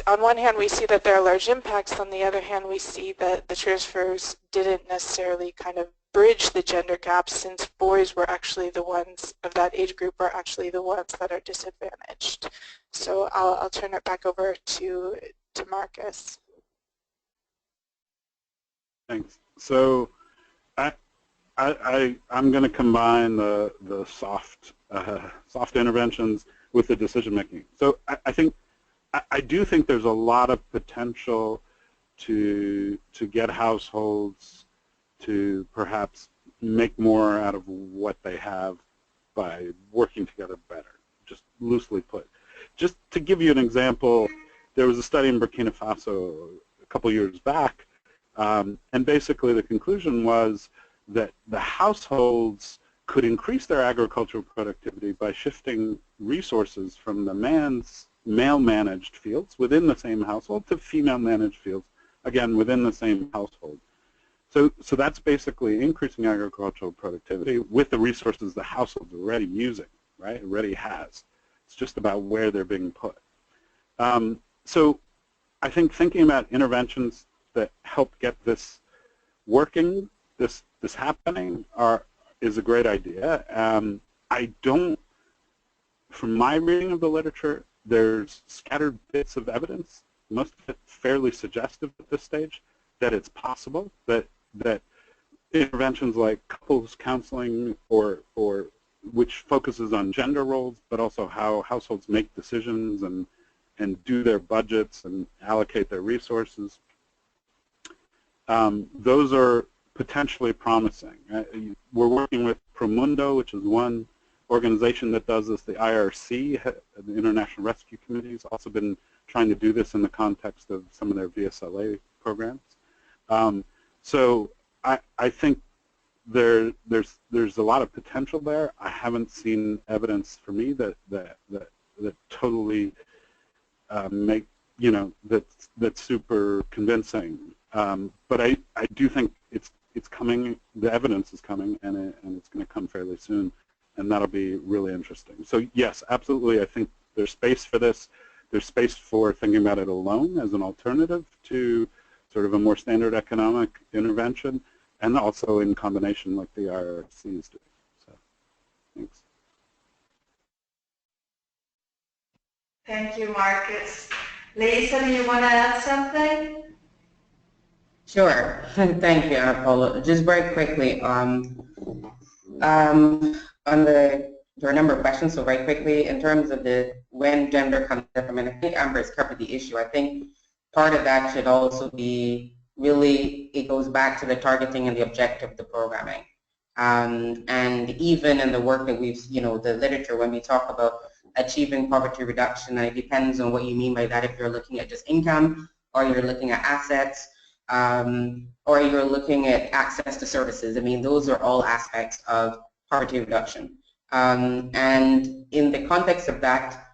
on one hand, we see that there are large impacts. On the other hand, we see that the transfers didn't necessarily kind of bridge the gender gap, since boys were actually the ones of that age group are actually the ones that are disadvantaged. So I'll turn it back over to Marcus. Thanks. So I'm going to combine the soft interventions with the decision making. So I do think there's a lot of potential to get households to perhaps make more out of what they have by working together better, just loosely put. Just to give you an example, there was a study in Burkina Faso a couple years back, and basically the conclusion was that the households could increase their agricultural productivity by shifting resources from the male-managed fields within the same household to female-managed fields, again, within the same household. So that's basically increasing agricultural productivity with the resources the household's already using, right? Already has. It's just about where they're being put. So I think thinking about interventions that help get this working, this happening, is a great idea. From my reading of the literature, there's scattered bits of evidence, most of it fairly suggestive at this stage, that it's possible, that interventions like couples counseling or which focuses on gender roles, but also how households make decisions and do their budgets and allocate their resources, those are potentially promising. We're working with Promundo, which is one organization that does this. The IRC, the International Rescue Committee, has also been trying to do this in the context of some of their VSLA programs. So I think there's a lot of potential there. I haven't seen evidence for me that totally that's super convincing. But I do think it's coming. The evidence is coming, and it's going to come fairly soon, and that'll be really interesting. So yes, absolutely. I think there's space for this. There's space for thinking about it alone as an alternative to sort of a more standard economic intervention, and also in combination like the IRCs do. So, thanks. Thank you, Marcus. Lisa, do you want to add something? Sure. Thank you, Paula. Just very quickly, there are a number of questions, so very quickly, in terms of when gender comes up, I think Amber has covered the issue. I think part of that should also be really, it goes back to the targeting and the objective of the programming. And even in the work that we've, the literature, when we talk about achieving poverty reduction, and it depends on what you mean by that, if you're looking at just income, or you're looking at assets, or you're looking at access to services. I mean, those are all aspects of poverty reduction. And in the context of that,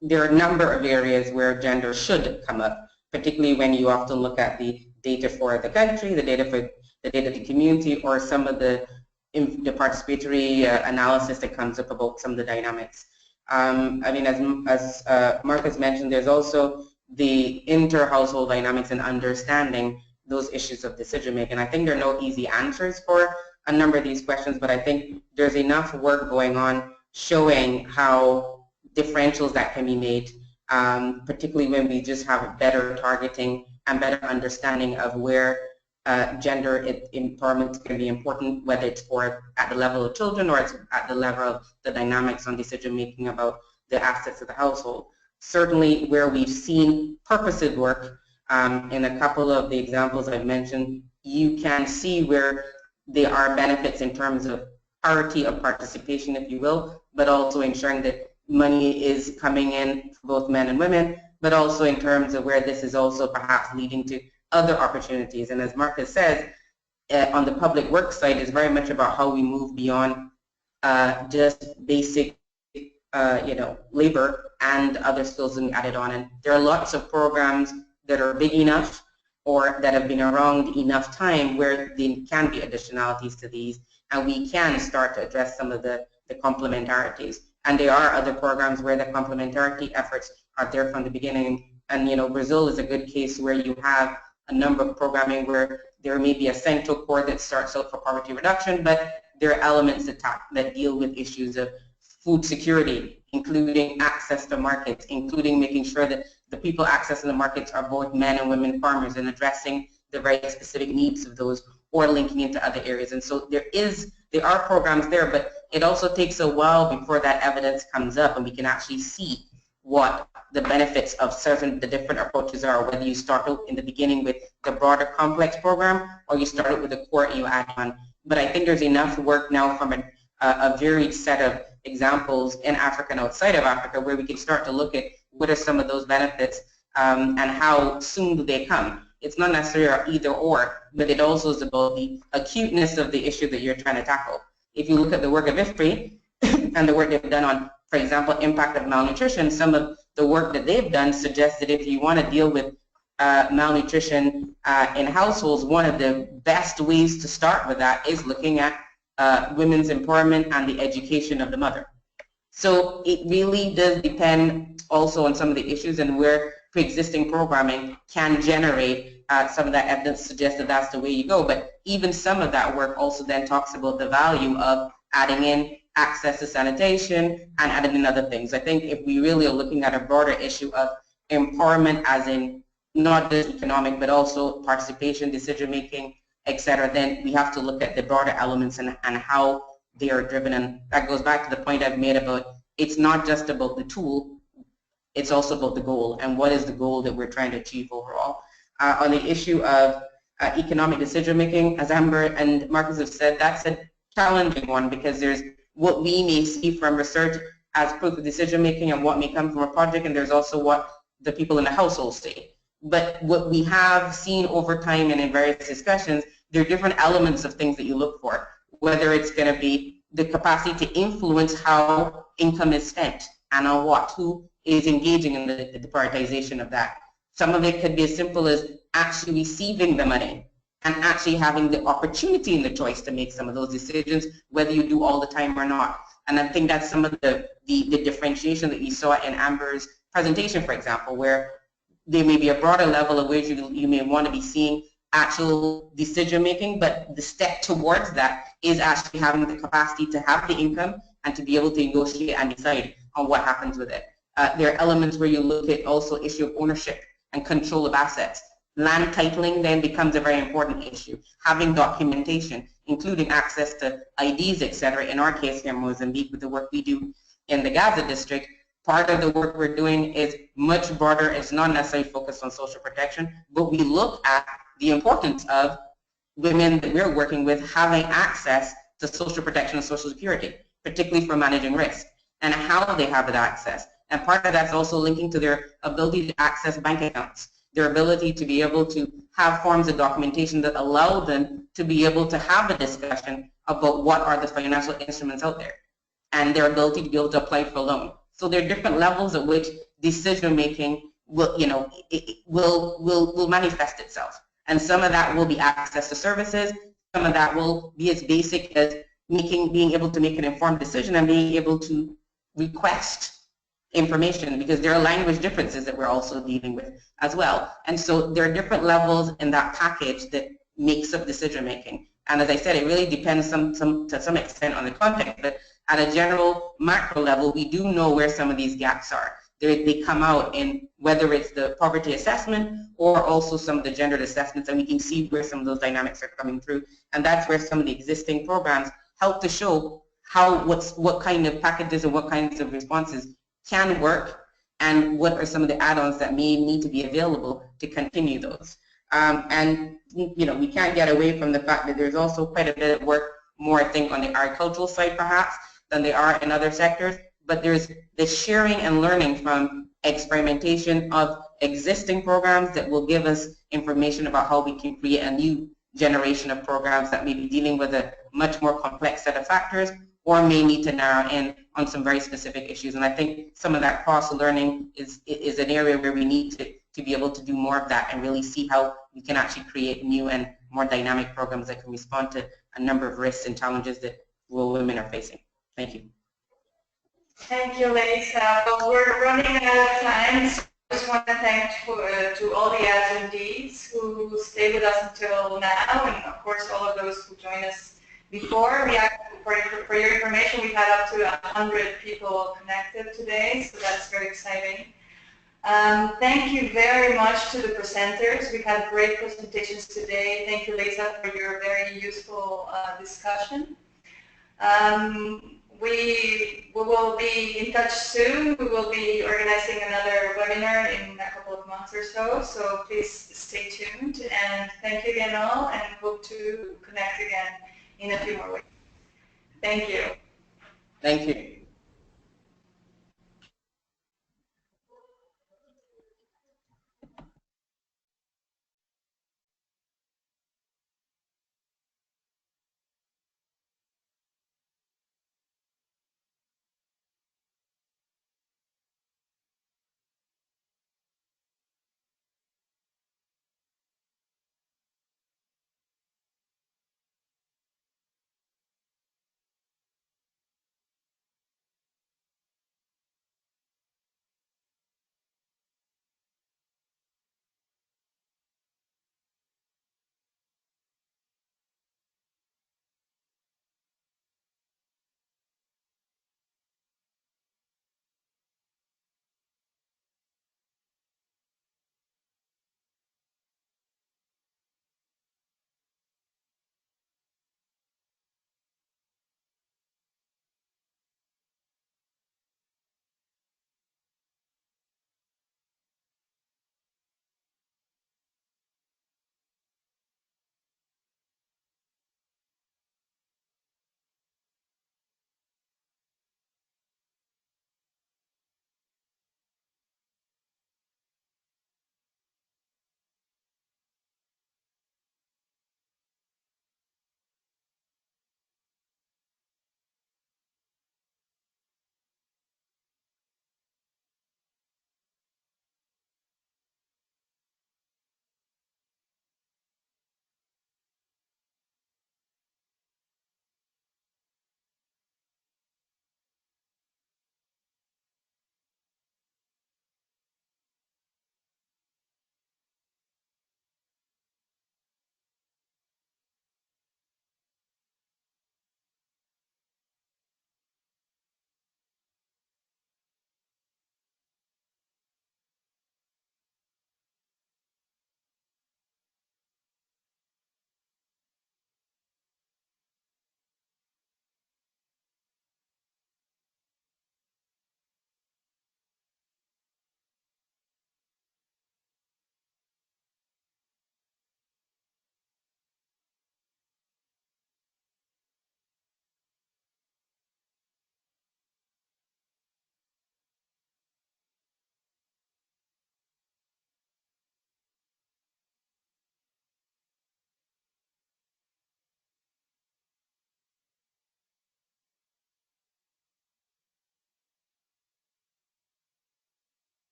there are a number of areas where gender should come up, particularly when you often look at the data for the country, the data for the community, or some of the participatory analysis that comes up about some of the dynamics. I mean, as Marcus mentioned, there's also the inter-household dynamics and understanding those issues of decision making. I think there are no easy answers for a number of these questions, but I think there's enough work going on showing how differentials that can be made, particularly when we just have better targeting and better understanding of where gender empowerment can be important, whether it's at the level of children or it's at the level of the dynamics on decision making about the assets of the household. Certainly where we've seen purposive work, in a couple of the examples I've mentioned, you can see where there are benefits in terms of parity of participation, if you will, but also ensuring that money is coming in for both men and women, but also in terms of where this is also perhaps leading to other opportunities. And as Marcus says, on the public work side, is very much about how we move beyond just basic labor and other skills being added on. And there are lots of programs that are big enough or that have been around enough time where there can be additionalities to these, and we can start to address some of the complementarities. And there are other programs where the complementarity efforts are there from the beginning. And Brazil is a good case where you have a number of programming where there may be a central core that starts out for poverty reduction, but there are elements that deal with issues of food security, including access to markets, including making sure that the people accessing the markets are both men and women farmers, and addressing the very specific needs of those, or linking into other areas. And so there are programs there, but it also takes a while before that evidence comes up and we can actually see what the benefits of the different approaches are, whether you start out in the beginning with the broader complex program or you start out with a core and you add on. But I think there's enough work now from a varied set of examples in Africa and outside of Africa where we can start to look at what are some of those benefits and how soon do they come. It's not necessarily either or, but it also is about the acuteness of the issue that you're trying to tackle. If you look at the work of IFPRI and the work they've done on, for example, impact of malnutrition, some of the work that they've done suggests that if you want to deal with malnutrition in households, one of the best ways to start with that is looking at women's empowerment and the education of the mother. So it really does depend also on some of the issues and where pre-existing programming can generate some of that evidence suggests that that's the way you go. But even some of that work also then talks about the value of adding in access to sanitation and adding in other things. I think if we really are looking at a broader issue of empowerment as in not just economic but also participation, decision making, etc., then we have to look at the broader elements and how they are driven. And that goes back to the point I've made about it's not just about the tool, it's also about the goal and what is the goal that we're trying to achieve overall. On the issue of economic decision making, as Amber and Marcus have said, that's a challenging one because there's what we may see from research as proof of decision making and what may come from a project, and there's also what the people in the household say. But what we have seen over time and in various discussions, there are different elements of things that you look for, whether it's going to be the capacity to influence how income is spent and on what, who is engaging in the prioritization of that. Some of it could be as simple as actually receiving the money and actually having the opportunity and the choice to make some of those decisions, whether you do all the time or not. And I think that's some of the differentiation that you saw in Amber's presentation, for example, where there may be a broader level of where you may want to be seeing actual decision making, but the step towards that is actually having the capacity to have the income and to be able to negotiate and decide on what happens with it. There are elements where you look at also issue of ownership and control of assets. Land titling then becomes a very important issue. Having documentation, including access to IDs, etc. In our case here in Mozambique, with the work we do in the Gaza district, part of the work we're doing is much broader. It's not necessarily focused on social protection, but we look at the importance of women that we're working with having access to social protection and social security, particularly for managing risk, and how they have that access. And part of that's also linking to their ability to access bank accounts, their ability to be able to have forms of documentation that allow them to be able to have a discussion about what are the financial instruments out there, and their ability to be able to apply for a loan. So there are different levels at which decision making will, will manifest itself. And some of that will be access to services. Some of that will be as basic as being able to make an informed decision and being able to request information, because there are language differences that we're also dealing with as well. And so there are different levels in that package that makes up decision making. And as I said, it really depends to some extent on the context, but at a general macro level, we do know where some of these gaps are. They come out in whether it's the poverty assessment or also some of the gendered assessments, and we can see where some of those dynamics are coming through. And that's where some of the existing programs help to show what kind of packages and what kinds of responses can work, and what are some of the add-ons that may need to be available to continue those. And we can't get away from the fact that there's also quite a bit of work, more I think on the agricultural side perhaps, than they are in other sectors. But there's the sharing and learning from experimentation of existing programs that will give us information about how we can create a new generation of programs that may be dealing with a much more complex set of factors, or may need to narrow in on some very specific issues. And I think some of that cross-learning is an area where we need to be able to do more of that and really see how we can actually create new and more dynamic programs that can respond to a number of risks and challenges that rural women are facing. Thank you. Thank you, Lisa. Well, we're running out of time, so I just want to thank to all the attendees who stayed with us until now, and of course all of those who joined us before. For your information, we've had up to 100 people connected today, so that's very exciting. Thank you very much to the presenters. We've had great presentations today. Thank you, Lisa, for your very useful discussion. We will be in touch soon. We will be organizing another webinar in a couple of months or so please stay tuned. And thank you again all, and hope to connect again in a few more weeks. Thank you. Thank you.